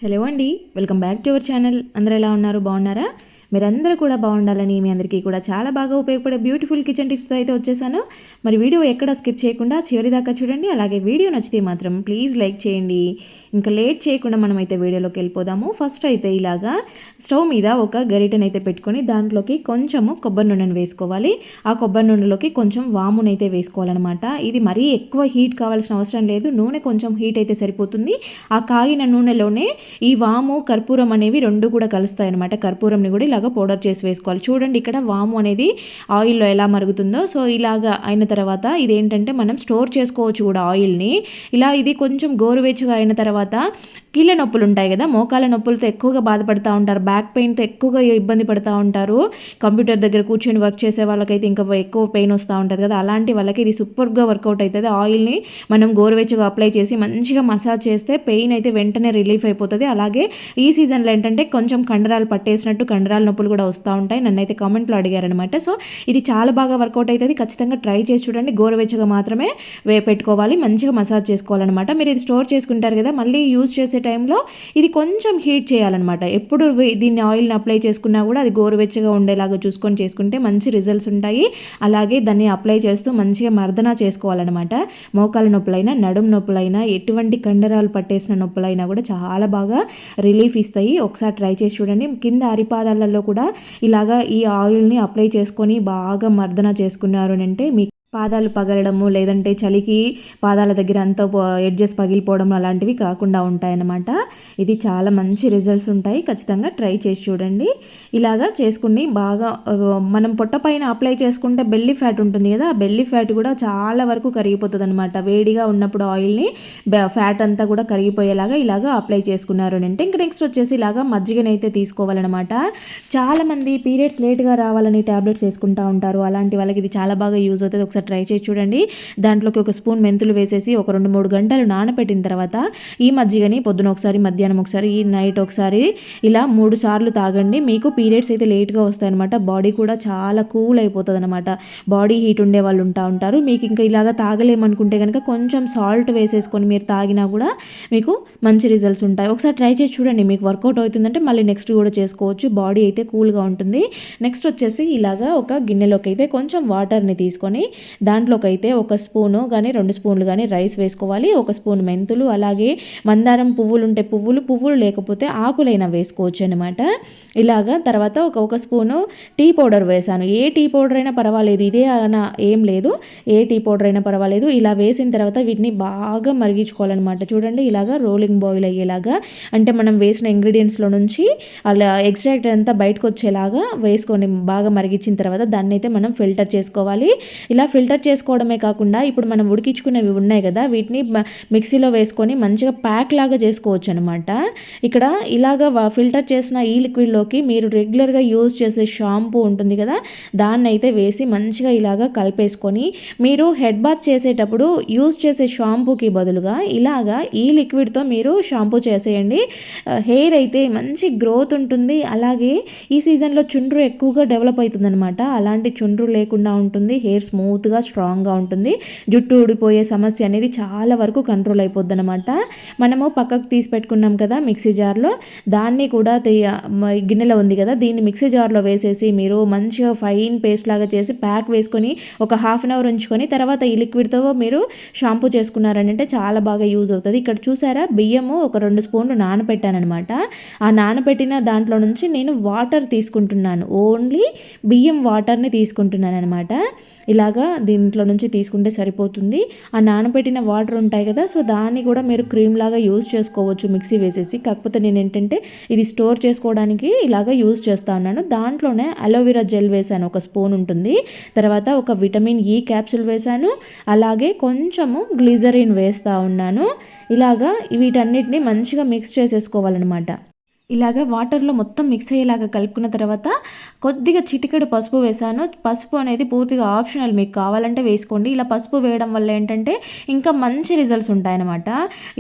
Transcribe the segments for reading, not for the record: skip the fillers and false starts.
Hello అండి, welcome back to our channel. అందరూ ఎలా ఉన్నారు? బాగున్నారా? మీరందరూ కూడా బాగుండాలని మీ అందరికీ కూడా చాలా బాగా ఉపయోగపడే బ్యూటిఫుల్ కిచెన్ టిప్స్తో అయితే వచ్చేసాను. మరి వీడియో ఎక్కడ స్కిప్ చేయకుండా చివరి దాకా చూడండి. అలాగే వీడియో నచ్చితే మాత్రం ప్లీజ్ లైక్ చేయండి. ఇంకా లేట్ చేయకుండా మనం అయితే వీడియోలోకి వెళ్ళిపోదాము. ఫస్ట్ అయితే ఇలాగా స్టవ్ మీద ఒక గరిటెనైతే పెట్టుకొని దాంట్లోకి కొంచెము కొబ్బరి నూనెను వేసుకోవాలి. ఆ కొబ్బరి నూనెలోకి కొంచెం వామునైతే వేసుకోవాలన్నమాట. ఇది మరీ ఎక్కువ హీట్ కావాల్సిన అవసరం లేదు, నూనె కొంచెం హీట్ అయితే సరిపోతుంది. ఆ కాగిన నూనెలోనే ఈ వాము కర్పూరం అనేవి రెండు కూడా కలుస్తాయి అనమాట. కర్పూరంని కూడా ఇలాగ పౌడర్ చేసి వేసుకోవాలి. చూడండి ఇక్కడ వాము అనేది ఆయిల్లో ఎలా మరుగుతుందో. సో ఇలాగా అయిన తర్వాత ఇదేంటంటే మనం స్టోర్ చేసుకోవచ్చు కూడా ఆయిల్ని. ఇలా ఇది కొంచెం గోరువెచ్చగా అయిన తర్వాత కీళ్ళ నొప్పులు ఉంటాయి కదా, మోకాల నొప్పులతో ఎక్కువగా బాధపడుతూ ఉంటారు, బ్యాక్ పెయిన్తో ఎక్కువగా ఇబ్బంది పడుతూ ఉంటారు. కంప్యూటర్ దగ్గర కూర్చొని వర్క్ చేసే వాళ్ళకైతే ఇంకా ఎక్కువ పెయిన్ వస్తూ ఉంటుంది కదా, అలాంటి వాళ్ళకి ఇది సూపర్గా వర్కౌట్ అవుతుంది. ఆయిల్ని మనం గోరువెచ్చగా అప్లై చేసి మంచిగా మసాజ్ చేస్తే పెయిన్ అయితే వెంటనే రిలీఫ్ అయిపోతుంది. అలాగే ఈ సీజన్లో ఏంటంటే కొంచెం కండరాలు పట్టేసినట్టు కండరాల నొప్పులు కూడా వస్తూ ఉంటాయి. నన్నైతే కామెంట్లో అడిగారనమాట. సో ఇది చాలా బాగా వర్కౌట్ అవుతుంది. ఖచ్చితంగా ట్రై చేసి చూడండి. గోరువెచ్చగా మాత్రమే పెట్టుకోవాలి, మంచిగా మసాజ్ చేసుకోవాలన్నమాట. మీరు ఇది స్టోర్ చేసుకుంటారు కదా, మళ్ళీ యూజ్ చేసే టైంలో ఇది కొంచెం హీట్ చేయాలన్నమాట. ఎప్పుడు దీన్ని ఆయిల్ని అప్లై చేసుకున్నా కూడా అది గోరువెచ్చగా ఉండేలాగా చూసుకొని చేసుకుంటే మంచి రిజల్ట్స్ ఉంటాయి. అలాగే దాన్ని అప్లై చేస్తూ మంచిగా మర్దన చేసుకోవాలన్నమాట. మోకాల నొప్పులైనా, నడుము నొప్పులైనా, ఎటువంటి కండరాలు పట్టేసిన నొప్పులైనా కూడా చాలా బాగా రిలీఫ్ ఇస్తాయి. ఒకసారి ట్రై చేసి చూడండి. కింద అరిపాదాలలో కూడా ఇలాగా ఈ ఆయిల్ని అప్లై చేసుకొని బాగా మర్దన చేసుకున్నారు అంటే మీ పాదాలు పగలడము, లేదంటే చలికి పాదాల దగ్గర అంతా ఎడ్జెస్ పగిలిపోవడం అలాంటివి కాకుండా ఉంటాయన్నమాట. ఇది చాలా మంచి రిజల్ట్స్ ఉంటాయి. ఖచ్చితంగా ట్రై చేసి చూడండి. ఇలాగా చేసుకుని బాగా మనం పొట్ట పైన అప్లై చేసుకుంటే బెల్లీ ఫ్యాట్ ఉంటుంది కదా, ఆ బెల్లీ ఫ్యాట్ కూడా చాలా వరకు కరిగిపోతుంది అనమాట. వేడిగా ఉన్నప్పుడు ఆయిల్ని ఫ్యాట్ అంతా కూడా కరిగిపోయేలాగా ఇలాగా అప్లై చేసుకున్నారు అంటే ఇంకా నెక్స్ట్ వచ్చేసి ఇలాగా మజ్జిగనైతే తీసుకోవాలన్నమాట. చాలామంది పీరియడ్స్ లేట్గా రావాలని ట్యాబ్లెట్స్ వేసుకుంటూ ఉంటారు. అలాంటి వాళ్ళకి ఇది చాలా బాగా యూజ్ అవుతుంది. ఒకసారి ట్రై చేసి చూడండి. దాంట్లోకి ఒక స్పూన్ మెంతులు వేసేసి ఒక 2-3 గంటలు నానబెట్టిన తర్వాత ఈ మజ్జిగని పొద్దున ఒకసారి, మధ్యాహ్నం ఒకసారి, ఈ నైట్ ఒకసారి ఇలా 3 సార్లు తాగండి. మీకు పీరియడ్స్ అయితే లేట్గా వస్తాయన్నమాట. బాడీ కూడా చాలా కూల్ అయిపోతుంది అనమాట. బాడీ హీట్ ఉండే వాళ్ళు ఉంటారు. మీకు ఇంకా ఇలాగా తాగలేమనుకుంటే కనుక కొంచెం సాల్ట్ వేసేసుకొని మీరు తాగినా కూడా మీకు మంచి రిజల్ట్స్ ఉంటాయి. ఒకసారి ట్రై చేసి చూడండి. మీకు వర్కౌట్ అవుతుందంటే మళ్ళీ నెక్స్ట్ కూడా చేసుకోవచ్చు. బాడీ అయితే కూల్గా ఉంటుంది. నెక్స్ట్ వచ్చేసి ఇలాగా ఒక గిన్నెలోకి అయితే కొంచెం వాటర్ని తీసుకొని దాంట్లోకి అయితే 1 స్పూను కానీ 2 స్పూన్లు కానీ రైస్ వేసుకోవాలి. 1 స్పూన్ మెంతులు, అలాగే మందారం పువ్వులు ఉంటే పువ్వులు లేకపోతే ఆకులైనా వేసుకోవచ్చు అనమాట. ఇలాగా తర్వాత ఒక స్పూను టీ పౌడర్ వేసాను. ఏ టీ పౌడర్ అయినా పర్వాలేదు, ఇదే అన ఏం లేదు, ఏ టీ పౌడర్ అయినా పర్వాలేదు. ఇలా వేసిన తర్వాత వీటిని బాగా మరిగించుకోవాలన్నమాట. చూడండి ఇలాగా రోలింగ్ బాయిల్ అయ్యేలాగా, అంటే మనం వేసిన ఇంగ్రీడియంట్స్లో నుంచి అలా ఎక్స్ట్రాక్ట్ అంతా బయటకు వచ్చేలాగా వేసుకొని బాగా మరిగించిన తర్వాత దాన్ని అయితే మనం ఫిల్టర్ చేసుకోవాలి. ఇలా ఫిల్టర్ చేసుకోవడమే కాకుండా ఇప్పుడు మనం ఉడికించుకునేవి ఉన్నాయి కదా, వీటిని మిక్సీలో వేసుకొని మంచిగా ప్యాక్ లాగా చేసుకోవచ్చు అనమాట. ఇక్కడ ఇలాగా ఫిల్టర్ చేసిన ఈ లిక్విడ్లోకి మీరు రెగ్యులర్గా యూజ్ చేసే షాంపూ ఉంటుంది కదా, దాన్ని అయితే వేసి మంచిగా ఇలాగా కలిపేసుకొని మీరు హెడ్ బాత్ చేసేటప్పుడు యూజ్ చేసే షాంపూకి బదులుగా ఇలాగా ఈ లిక్విడ్తో మీరు షాంపూ చేసేయండి. హెయిర్ అయితే మంచి గ్రోత్ ఉంటుంది. అలాగే ఈ సీజన్లో చుండ్రు ఎక్కువగా డెవలప్ అవుతుంది అనమాట. అలాంటి చుండ్రు లేకుండా ఉంటుంది. హెయిర్ స్మూత్గా స్ట్రాంగ్గా ఉంటుంది. జుట్టు ఊడిపోయే సమస్య అనేది చాలా వరకు కంట్రోల్ అయిపోద్ది అనమాట. మనము పక్కకు తీసి పెట్టుకున్నాం కదా మిక్సీ జార్లో, దాన్ని కూడా గిన్నెలో ఉంది కదా, దీన్ని మిక్సీ జార్లో వేసేసి మీరు మంచిగా ఫైన్ పేస్ట్ లాగా చేసి ప్యాక్ వేసుకొని ఒక హాఫ్ అన్ అవర్ ఉంచుకొని తర్వాత ఈ లిక్విడ్తో మీరు షాంపూ చేసుకున్నారంటే చాలా బాగా యూజ్ అవుతుంది. ఇక్కడ చూసారా, బియ్యము ఒక 2 స్పూన్లు నానబెట్టానమాట. ఆ నానబెట్టిన దాంట్లో నుంచి నేను వాటర్ తీసుకుంటున్నాను. ఓన్లీ బియ్యం వాటర్ని తీసుకుంటున్నాను అనమాట. ఇలాగా దీంట్లో నుంచి తీసుకుంటే సరిపోతుంది. ఆ నానబెట్టిన వాటర్ ఉంటాయి కదా, సో దాన్ని కూడా మీరు క్రీమ్ లాగా యూజ్ చేసుకోవచ్చు మిక్సీ వేసేసి. కాకపోతే నేను ఏంటంటే ఇది స్టోర్ చేసుకోవడానికి ఇలాగా యూజ్ చేస్తా ఉన్నాను. దాంట్లోనే అలోవెరా జెల్ వేసాను, 1 స్పూన్ ఉంటుంది. తర్వాత ఒక విటమిన్ ఈ క్యాప్సూల్ వేసాను. అలాగే కొంచెము గ్లిజరిన్ వేస్తూ ఉన్నాను. ఇలాగా వీటన్నిటిని మంచిగా మిక్స్ చేసేసుకోవాలన్నమాట. ఇలాగ వాటర్లో మొత్తం మిక్స్ అయ్యేలాగా కలుపుకున్న తర్వాత కొద్దిగా చిటికెడు పసుపు వేసాను. పసుపు అనేది పూర్తిగా ఆప్షనల్, మీకు కావాలంటే వేసుకోండి. ఇలా పసుపు వేయడం వల్ల ఏంటంటే ఇంకా మంచి రిజల్ట్స్ ఉంటాయన్నమాట.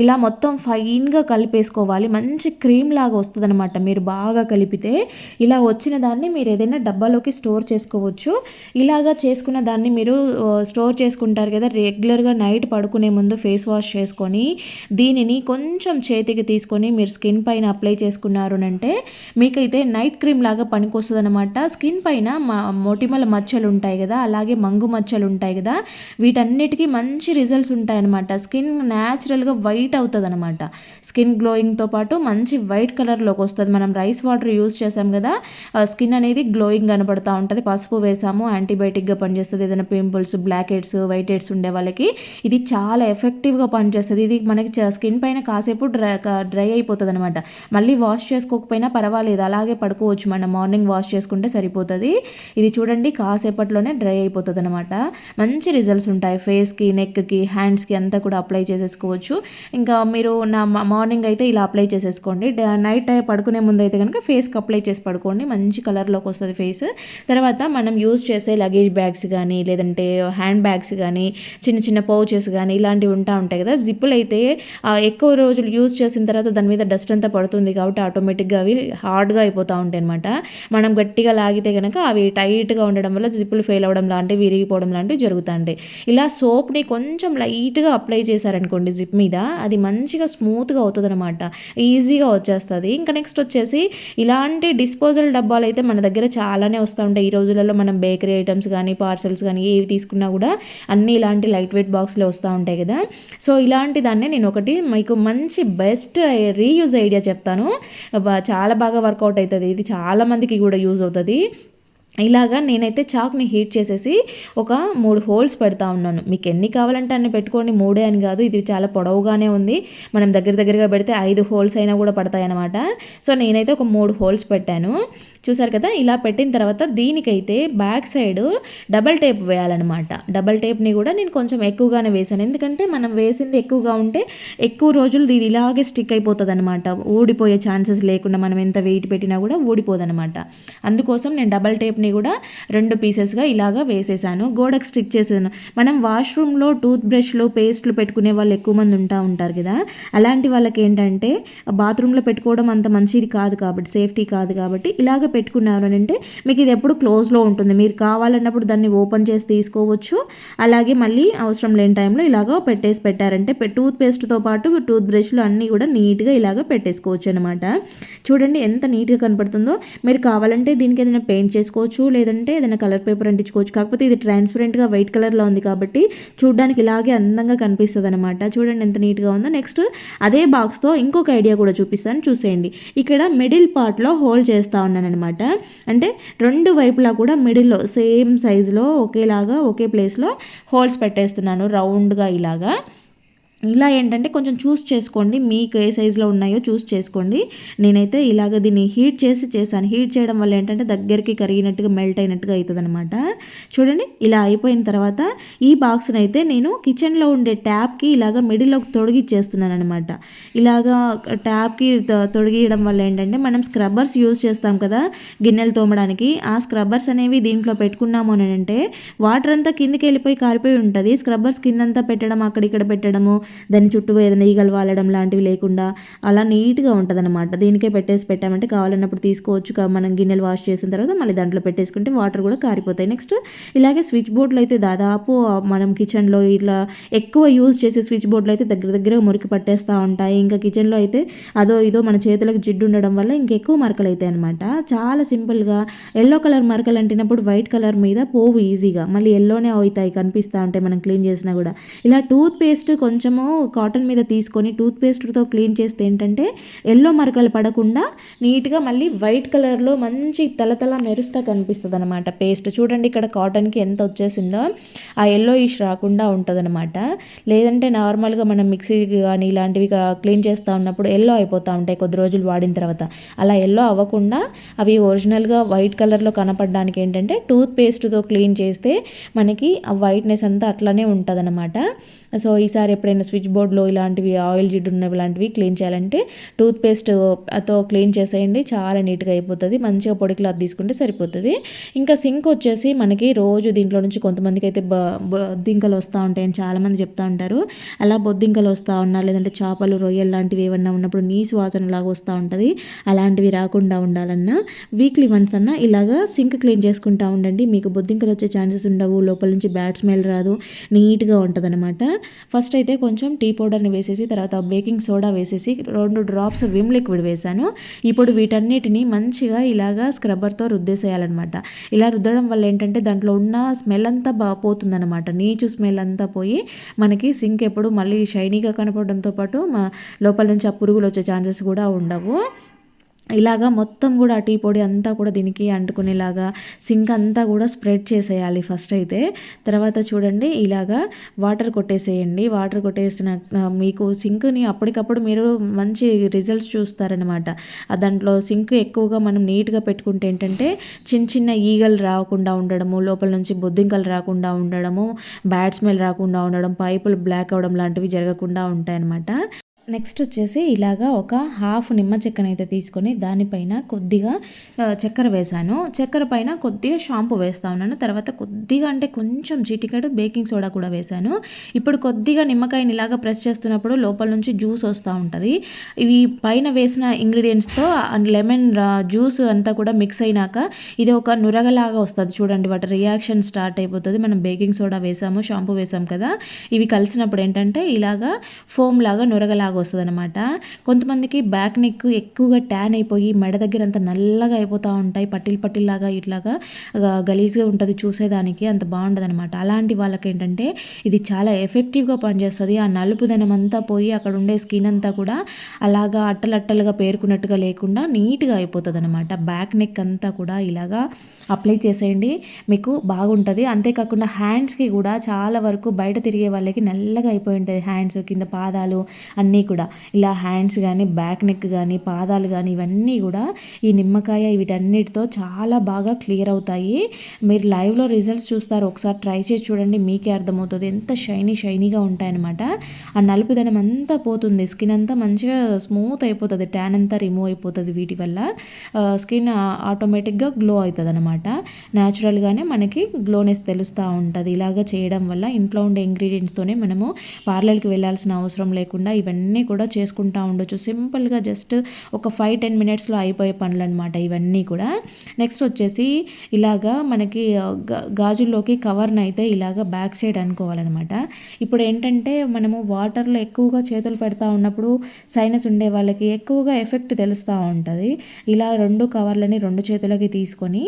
ఇలా మొత్తం ఫైన్గా కలిపేసుకోవాలి. మంచి క్రీమ్ లాగా వస్తుందన్నమాట మీరు బాగా కలిపితే. ఇలా వచ్చిన దాన్ని మీరు ఏదైనా డబ్బాలోకి స్టోర్ చేసుకోవచ్చు. ఇలాగా చేసుకున్న దాన్ని మీరు స్టోర్ చేసుకుంటారు కదా, రెగ్యులర్గా నైట్ పడుకునే ముందు ఫేస్ వాష్ చేసుకొని దీనిని కొంచెం చేతికి తీసుకొని మీరు స్కిన్ పైన అప్లై చేసుకున్న అంటే మీకైతే నైట్ క్రీమ్ లాగా పనికొస్తుంది అనమాట. స్కిన్ పైన మొటిమల మచ్చలు ఉంటాయి కదా, అలాగే మంగు మచ్చలు ఉంటాయి కదా, వీటన్నిటికీ మంచి రిజల్ట్స్ ఉంటాయన్నమాట. స్కిన్ న్యాచురల్గా వైట్ అవుతుంది అనమాట. స్కిన్ గ్లోయింగ్తో పాటు మంచి వైట్ కలర్లోకి వస్తుంది. మనం రైస్ వాటర్ యూస్ చేసాం కదా, స్కిన్ అనేది గ్లోయింగ్ కనబడుతూ ఉంటుంది. పసుపు వేసాము, యాంటీబయాటిక్గా పనిచేస్తుంది. ఏదైనా pimples, black heads, white heads ఉండే వాళ్ళకి ఇది చాలా ఎఫెక్టివ్గా పనిచేస్తుంది. ఇది మనకి స్కిన్ పైన కాసేపు డ్రై అయిపోతుంది అనమాట. మళ్ళీ వాష్ చేసుకోకపోయినా పర్వాలేదు, అలాగే పడుకోవచ్చు. మనం మార్నింగ్ వాష్ చేసుకుంటే సరిపోతుంది. ఇది చూడండి కాసేపట్లోనే డ్రై అయిపోతుంది అనమాట. మంచి రిజల్ట్స్ ఉంటాయి. ఫేస్కి, నెక్కి, హ్యాండ్స్కి అంతా కూడా అప్లై చేసేసుకోవచ్చు. ఇంకా మీరు మార్నింగ్ అయితే ఇలా అప్లై చేసేసుకోండి. నైట్ పడుకునే ముందు అయితే కనుక ఫేస్కి అప్లై చేసి పడుకోండి. మంచి కలర్లోకి వస్తుంది ఫేస్. తర్వాత మనం యూజ్ చేసే లగేజ్ బ్యాగ్స్ కానీ, లేదంటే హ్యాండ్ బ్యాగ్స్ కానీ, చిన్న చిన్న పౌచెస్ కానీ ఇలాంటివి ఉంటాయి కదా, జిప్పులు అయితే ఎక్కువ రోజులు యూజ్ చేసిన తర్వాత దాని మీద డస్ట్ అంతా పడుతుంది కాబట్టి ఆటోమేటిక్గా అవి హార్డ్గా అయిపోతూ ఉంటాయి అనమాట. మనం గట్టిగా లాగితే కనుక అవి టైట్గా ఉండడం వల్ల జిప్పులు ఫెయిల్ అవ్వడం లాంటివి, విరిగిపోవడం లాంటివి జరుగుతాయి. ఇలా సోప్ని కొంచెం లైట్గా అప్లై చేశారనుకోండి జిప్ మీద, అది మంచిగా స్మూత్గా అవుతుంది అనమాట. ఈజీగా వచ్చేస్తుంది. ఇంకా నెక్స్ట్ వచ్చేసి ఇలాంటి డిస్పోజల్ డబ్బాలు అయితే మన దగ్గర చాలానే వస్తూ ఉంటాయి. ఈ రోజులలో మనం బేకరీ ఐటమ్స్ కానీ, పార్సల్స్ కానీ ఏవి తీసుకున్నా కూడా అన్నీ ఇలాంటి లైట్ వెయిట్ బాక్స్లో వస్తూ ఉంటాయి కదా. సో ఇలాంటి దాన్ని నేను ఒకటి మీకు మంచి బెస్ట్ రీయూజ్ ఐడియా చెప్తాను. చాలా బాగా వర్కౌట్ అవుతుంది. ఇది చాలామందికి కూడా యూజ్ అవుతుంది. ఇలాగా నేనైతే చాక్ని హీట్ చేసేసి ఒక 3 హోల్స్ పెడతా ఉన్నాను. మీకు ఎన్ని కావాలంటే అన్ని పెట్టుకోండి, 3 అని కాదు. ఇది చాలా పొడవుగానే ఉంది. మనం దగ్గరగా పెడితే 5 హోల్స్ అయినా కూడా పడతాయి అన్నమాట. సో నేనైతే ఒక 3 హోల్స్ పెట్టాను. చూసారు కదా, ఇలా పెట్టిన తర్వాత దీనికైతే బ్యాక్ సైడ్ డబల్ టేప్ వేయాలన్నమాట. డబల్ టేప్ని కూడా నేను కొంచెం ఎక్కువగానే వేసాను. ఎందుకంటే మనం వేసింది ఎక్కువగా ఉంటే ఎక్కువ రోజులు ఇది ఇలాగే స్టిక్ అయిపోతుంది అనమాట. ఊడిపోయే ఛాన్సెస్ లేకుండా మనం ఎంత వెయిట్ పెట్టినా కూడా ఊడిపోదనమాట. అందుకోసం నేను డబల్ టేప్ని కూడా 2 పీసెస్గా ఇలాగా వేసేసాను. గోడకు స్టిక్ చేసాను. మనం వాష్రూమ్లో టూత్ బ్రష్లు, పేస్ట్లు పెట్టుకునే వాళ్ళు ఎక్కువ మంది ఉంటారు కదా, అలాంటి వాళ్ళకి ఏంటంటే బాత్రూంలో పెట్టుకోవడం అంత మంచిది కాదు కాబట్టి, సేఫ్టీ కాదు కాబట్టి ఇలాగ పెట్టుకున్నారు అంటే మీకు ఇది ఎప్పుడు క్లోజ్లో ఉంటుంది. మీరు కావాలన్నప్పుడు దాన్ని ఓపెన్ చేసి తీసుకోవచ్చు. అలాగే మళ్ళీ అవసరం లేని టైంలో ఇలాగ పెట్టారంటే టూత్ పేస్ట్తో పాటు టూత్ బ్రష్లు అన్నీ కూడా నీట్గా ఇలాగ పెట్టేసుకోవచ్చు అనమాట. చూడండి ఎంత నీట్గా కనపడుతుందో. మీరు కావాలంటే దీనికి ఏదైనా పెయింట్ చేసుకోవచ్చు, లేదంటే ఏదైనా కలర్ పేపర్ అంటించుకోవచ్చు. కాకపోతే ఇది ట్రాన్స్పరెంట్గా వైట్ కలర్లో ఉంది కాబట్టి చూడడానికి ఇలాగే అందంగా కనిపిస్తుంది అనమాట. చూడండి ఎంత నీట్గా ఉందో. నెక్స్ట్ అదే బాక్స్తో ఇంకొక ఐడియా కూడా చూపిస్తాను, చూసేయండి. ఇక్కడ మిడిల్ పార్ట్లో హోల్ చేస్తూ ఉన్నాను అనమాట. అంటే 2 వైపులా కూడా మిడిల్లో సేమ్ సైజులో ఒకేలాగా ఒకే ప్లేస్లో హోల్స్ పెట్టేస్తున్నాను రౌండ్గా ఇలాగా. ఇలా ఏంటంటే కొంచెం చూస్ చేసుకోండి, మీకు ఏ సైజులో ఉన్నాయో చూస్ చేసుకోండి. నేనైతే ఇలాగ దీన్ని హీట్ చేశాను. హీట్ చేయడం వల్ల ఏంటంటే దగ్గరికి కరిగినట్టుగా మెల్ట్ అయినట్టుగా అవుతుంది అనమాట. చూడండి ఇలా అయిపోయిన తర్వాత ఈ బాక్స్ని అయితే నేను కిచెన్లో ఉండే ట్యాప్కి ఇలాగ మిడిల్లోకి తొడిగిచ్చేస్తున్నాను అనమాట. ఇలాగా ట్యాప్కి తొడిగియడం వల్ల ఏంటంటే మనం స్క్రబ్బర్స్ యూజ్ చేస్తాం కదా గిన్నెలు తోమడానికి, ఆ స్క్రబ్బర్స్ అనేవి దీంట్లో పెట్టుకున్నాము అని అంటే వాటర్ అంతా కిందికి వెళ్ళిపోయి కారిపోయి ఉంటుంది. స్క్రబ్బర్స్ కిందంతా పెట్టడం, అక్కడిక్కడ పెట్టడము, దాని చుట్టూ ఏదైనా ఈగలు వాలడం లాంటివి లేకుండా అలా నీట్గా ఉంటుంది అనమాట. దీనికే పెట్టామంటే కావాలన్నప్పుడు తీసుకోవచ్చు. మనం గిన్నెలు వాష్ చేసిన తర్వాత మళ్ళీ దాంట్లో పెట్టేసుకుంటే వాటర్ కూడా కారిపోతాయి. నెక్స్ట్ ఇలాగే స్విచ్ బోర్డులు అయితే దాదాపు మనం కిచెన్లో ఇట్లా ఎక్కువ యూజ్ చేసే స్విచ్ బోర్డులు అయితే దగ్గర మురికి పట్టేస్తూ ఉంటాయి. ఇంకా కిచెన్లో అయితే అదో ఇదో మన చేతులకు జిడ్డు ఉండడం వల్ల ఇంకెక్కువ మరకలు అవుతాయి అనమాట. చాలా సింపుల్గా ఎల్లో కలర్ మరకలు అంటినప్పుడు వైట్ కలర్ మీద పోవు ఈజీగా, మళ్ళీ ఎల్లోనే అవుతాయి కనిపిస్తూ ఉంటాయి మనం క్లీన్ చేసినా కూడా. ఇలా టూత్ పేస్ట్ కొంచెం కాటన్ మీద తీసుకొని టూత్ పేస్ట్తో క్లీన్ చేస్తే ఏంటంటే ఎల్లో మరకలు పడకుండా నీట్గా మళ్ళీ వైట్ కలర్లో మంచి తలతల మెరుస్తా కనిపిస్తుంది అనమాట పేస్ట్. చూడండి ఇక్కడ కాటన్కి ఎంత వచ్చేసిందో, ఆ ఎల్లో ఇష్ రాకుండా ఉంటుంది అనమాట. లేదంటే నార్మల్గా మనం మిక్సీ కానీ ఇలాంటివి క్లీన్ చేస్తూ ఉన్నప్పుడు ఎల్లో అయిపోతూ ఉంటాయి కొద్ది రోజులు వాడిన తర్వాత. అలా ఎల్లో అవ్వకుండా అవి ఒరిజినల్గా వైట్ కలర్లో కనపడడానికి ఏంటంటే టూత్ పేస్ట్తో క్లీన్ చేస్తే మనకి ఆ వైట్నెస్ అంతా అట్లానే ఉంటుంది అనమాట. సో ఈసారి ఎప్పుడైనా స్విచ్ బోర్డ్లో ఇలాంటివి ఆయిల్ జిడ్డు ఉన్నవి ఇలాంటివి క్లీన్ చేయాలంటే టూత్పేస్ట్తో క్లీన్ చేసేయండి, చాలా నీట్గా అయిపోతుంది. మంచిగా పొడి క్లాత్ తీసుకుంటే సరిపోతుంది. ఇంకా సింక్ వచ్చేసి మనకి రోజు దీంట్లో నుంచి కొంతమందికి అయితే బొద్దింకలు వస్తూ ఉంటాయని చాలామంది చెప్తూ ఉంటారు. అలా బొద్దింకలు వస్తూ ఉన్నా లేదంటే చేపలు రొయ్యలు లాంటివి ఏమన్నా ఉన్నప్పుడు నీసు వాసన లాగా వస్తూ ఉంటుంది. అలాంటివి రాకుండా ఉండాలన్నా వీక్లీ వన్స్ అన్నా ఇలాగా సింక్ క్లీన్ చేసుకుంటూ ఉండండి. మీకు బొద్దింకలు వచ్చే ఛాన్సెస్ ఉండవు, లోపల నుంచి బ్యాడ్ స్మెల్ రాదు, నీట్గా ఉంటుంది అనమాట. ఫస్ట్ అయితే కొంచెం టీ పౌడర్ని వేసేసి తర్వాత బేకింగ్ సోడా వేసేసి 2 డ్రాప్స్ విమ్ లిక్విడ్ వేసాను. ఇప్పుడు వీటన్నిటిని మంచిగా ఇలాగా స్క్రబ్బర్తో రుద్దేసేయాలన్నమాట. ఇలా రుద్దడం వల్ల ఏంటంటే దాంట్లో ఉన్న స్మెల్ అంతా పోతుందన్నమాట. నీచు స్మెల్ అంతా పోయి మనకి సింక్ ఎప్పుడు మళ్ళీ షైనీగా కనపడడంతో పాటు లోపల నుంచి ఆ పురుగులు వచ్చే ఛాన్సెస్ కూడా ఉండవు. ఇలాగా మొత్తం కూడా టీ పొడి అంతా కూడా దీనికి అంటుకునేలాగా సింక్ అంతా కూడా స్ప్రెడ్ చేసేయాలి ఫస్ట్ అయితే. తర్వాత చూడండి ఇలాగా వాటర్ కొట్టేసేయండి. వాటర్ కొట్టేసిన మీకు సింక్ని అప్పటికప్పుడు మీరు మంచి రిజల్ట్స్ చూస్తారనమాట. దాంట్లో సింక్ ఎక్కువగా మనం నీట్గా పెట్టుకుంటే ఏంటంటే చిన్న చిన్న ఈగలు రాకుండా ఉండడము, లోపల నుంచి బొద్దింకలు రాకుండా ఉండడము, బ్యాడ్ స్మెల్ రాకుండా ఉండడం, పైపులు బ్లాక్ అవ్వడం లాంటివి జరగకుండా ఉంటాయన్నమాట. నెక్స్ట్ వచ్చేసి ఇలాగా ఒక హాఫ్ నిమ్మ చెక్కను అయితే తీసుకొని దానిపైన కొద్దిగా చక్కెర వేసాను. చక్కెర పైన కొద్దిగా షాంపూ వేస్తూ ఉన్నాను. తర్వాత కొద్దిగా అంటే కొంచెం చిటికెడు బేకింగ్ సోడా కూడా వేసాను. ఇప్పుడు కొద్దిగా నిమ్మకాయని ఇలాగా ప్రెస్ చేస్తున్నప్పుడు లోపల నుంచి జ్యూస్ వస్తూ ఉంటుంది. ఇవి పైన వేసిన ఇంగ్రీడియంట్స్తో లెమన్ జ్యూస్ అంతా కూడా మిక్స్ అయినాక ఇది ఒక నురగలాగా వస్తుంది చూడండి. వాటి రియాక్షన్ స్టార్ట్ అయిపోతుంది. మనం బేకింగ్ సోడా వేసాము, షాంపూ వేసాం కదా, ఇవి కలిసినప్పుడు ఏంటంటే ఇలాగా ఫోమ్ లాగా నురగలాగా వస్తుంది అనమాట. కొంతమందికి బ్యాక్ నెక్ ఎక్కువగా ట్యాన్ అయిపోయి మెడ దగ్గర అంత నల్లగా అయిపోతూ ఉంటాయి, పట్టిల్లాగా ఇట్లాగా గలీజ్గా ఉంటుంది చూసేదానికి, అంత బాగుండదు అనమాట. అలాంటి వాళ్ళకి ఏంటంటే ఇది చాలా ఎఫెక్టివ్గా పనిచేస్తుంది. ఆ నలుపుదనం అంతా పోయి అక్కడ ఉండే స్కిన్ అంతా కూడా అలాగా అట్టలట్టలుగా పేరుకున్నట్టుగా లేకుండా నీట్గా అయిపోతుంది అనమాట. బ్యాక్ నెక్ అంతా కూడా ఇలాగా అప్లై చేసేయండి, మీకు బాగుంటుంది. అంతేకాకుండా హ్యాండ్స్కి కూడా చాలా వరకు బయట తిరిగే వాళ్ళకి నల్లగా అయిపోయి ఉంటుంది. హ్యాండ్స్ కింద పాదాలు అన్నీ కూడా ఇలా హ్యాండ్స్ కానీ బ్యాక్ నెక్ కానీ పాదాలు కానీ ఇవన్నీ కూడా ఈ నిమ్మకాయ వీటన్నిటితో చాలా బాగా క్లియర్ అవుతాయి. మీరు లైవ్లో రిజల్ట్స్ చూస్తారు, ఒకసారి ట్రై చేసి చూడండి, మీకే అర్థమవుతుంది ఎంత షైనీగా ఉంటాయన్నమాట. ఆ నలుపుదనం అంతా పోతుంది, స్కిన్ అంతా మంచిగా స్మూత్ అయిపోతుంది, ట్యాన్ అంతా రిమూవ్ అయిపోతుంది. వీటి వల్ల స్కిన్ ఆటోమేటిక్గా గ్లో అవుతుంది అనమాట. న్యాచురల్గానే మనకి గ్లోనెస్ తెలుస్తూ ఉంటుంది. ఇలాగ చేయడం వల్ల ఇంట్లో ఉండే ఇంగ్రీడియంట్స్తోనే మనము పార్లర్కి వెళ్ళాల్సిన అవసరం లేకుండా ఇవన్నీ కూడా చేసుకుంటూ ఉండొచ్చు. సింపుల్గా జస్ట్ ఒక 5-10 మినిట్స్లో అయిపోయే పనులు అనమాట ఇవన్నీ కూడా. నెక్స్ట్ వచ్చేసి ఇలాగా మనకి గాజుల్లోకి కవర్ని అయితే ఇలాగ బ్యాక్ సైడ్ అనుకోవాలన్నమాట. ఇప్పుడు ఏంటంటే మనము వాటర్లో ఎక్కువగా చేతులు పెడతా ఉన్నప్పుడు సైనస్ ఉండే వాళ్ళకి ఎక్కువగా ఎఫెక్ట్ తెలుస్తూ ఉంటుంది. ఇలా 2 కవర్లని 2 చేతులకి తీసుకొని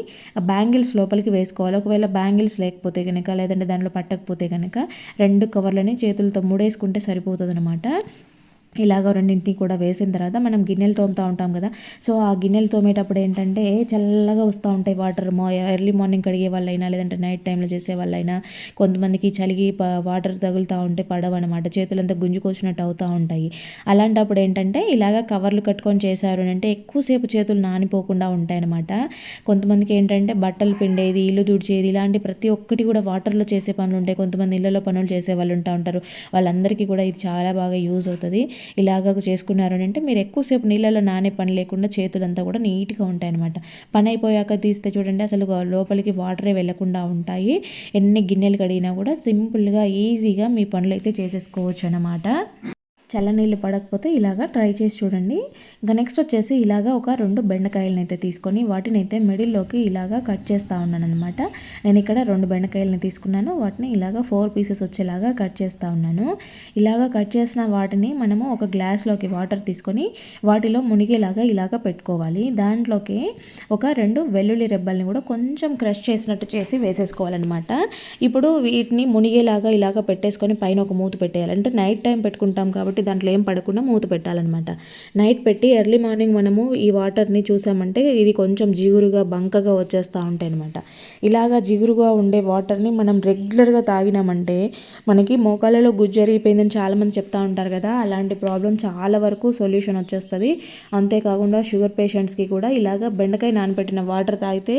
బ్యాంగిల్స్ లోపలికి వేసుకోవాలి. ఒకవేళ బ్యాంగిల్స్ లేకపోతే కనుక లేదంటే దాంట్లో పట్టకపోతే కనుక 2 కవర్లని చేతులతో ముడేసుకుంటే సరిపోతుంది అనమాట. ఇలాగ రెండింటిని కూడా వేసిన తర్వాత మనం గిన్నెలు తోముతూ ఉంటాం కదా, సో ఆ గిన్నెలు తోమేటప్పుడు ఏంటంటే చల్లగా వస్తూ ఉంటాయి వాటర్. ఎర్లీ మార్నింగ్ కడిగే వాళ్ళైనా లేదంటే నైట్ టైంలో చేసే వాళ్ళైనా కొంతమందికి చలిగి వాటర్ తగులుతూ ఉంటే పడవన్నమాట, చేతులంతా గుంజుకొచ్చినట్టు అవుతూ ఉంటాయి. అలాంటప్పుడు ఏంటంటే ఇలాగ కవర్లు కట్టుకొని చేశారు అంటే ఎక్కువసేపు చేతులు నానిపోకుండా ఉంటాయన్నమాట. కొంతమందికి ఏంటంటే బట్టలు పిండేది, ఇల్లు తుడిచేది ఇలాంటి ప్రతి ఒక్కటి కూడా వాటర్లో చేసే పనులు ఉంటాయి. కొంతమంది ఇళ్ళలో పనులు చేసే వాళ్ళు ఉంటారు, వాళ్ళందరికీ కూడా ఇది చాలా బాగా యూజ్ అవుతుంది. ఇలాగ చేసుకున్నారు అంటే మీరు ఎక్కువసేపు నీళ్ళలో నానే పని లేకుండా చేతులంతా కూడా నీట్గా ఉంటాయి అనమాట. పని అయిపోయాక తీస్తే చూడండి అసలు లోపలికి వాటరే వెళ్లకుండా ఉంటాయి. ఎన్ని గిన్నెలు కడిగినా కూడా సింపుల్గా ఈజీగా మీ పనులు అయితే చేసేసుకోవచ్చు అన్నమాట. చల్లనీళ్ళు పడకపోతే ఇలాగా ట్రై చేసి చూడండి. ఇంకా నెక్స్ట్ వచ్చేసి ఇలాగా ఒక 2 బెండకాయలను అయితే తీసుకొని వాటిని అయితే మిడిల్లోకి ఇలాగా కట్ చేస్తూ ఉన్నాను అనమాట. నేను ఇక్కడ 2 బెండకాయలని తీసుకున్నాను, వాటిని ఇలాగా 4 పీసెస్ వచ్చేలాగా కట్ చేస్తూ ఉన్నాను. ఇలాగా కట్ చేసిన వాటిని మనము ఒక గ్లాస్లోకి వాటర్ తీసుకొని వాటిలో మునిగేలాగా ఇలాగ పెట్టుకోవాలి. దాంట్లోకి ఒక 2 వెల్లుల్లి రెబ్బల్ని కూడా కొంచెం క్రష్ చేసినట్టు చేసి వేసేసుకోవాలన్నమాట. ఇప్పుడు వీటిని మునిగేలాగా ఇలాగ పెట్టేసుకొని పైన ఒక మూత పెట్టేయాలి. అంటే నైట్ టైం పెట్టుకుంటాం కాబట్టి కాబట్టి దాంట్లో ఏం పడకుండా మూత పెట్టాలన్నమాట. నైట్ పెట్టి ఎర్లీ మార్నింగ్ మనము ఈ వాటర్ని చూసామంటే ఇది కొంచెం జిగురుగా బంకగా వచ్చేస్తూ ఉంటాయి అనమాట. ఇలాగా జిగురుగా ఉండే వాటర్ని మనం రెగ్యులర్గా తాగినామంటే మనకి మోకాళ్ళలో గుజ్జు జరిగిపోయిందని చాలామంది చెప్తా ఉంటారు కదా, అలాంటి ప్రాబ్లం చాలా వరకు సొల్యూషన్ వచ్చేస్తుంది. అంతేకాకుండా షుగర్ పేషెంట్స్కి కూడా ఇలాగ బెండకాయ నానబెట్టిన వాటర్ తాగితే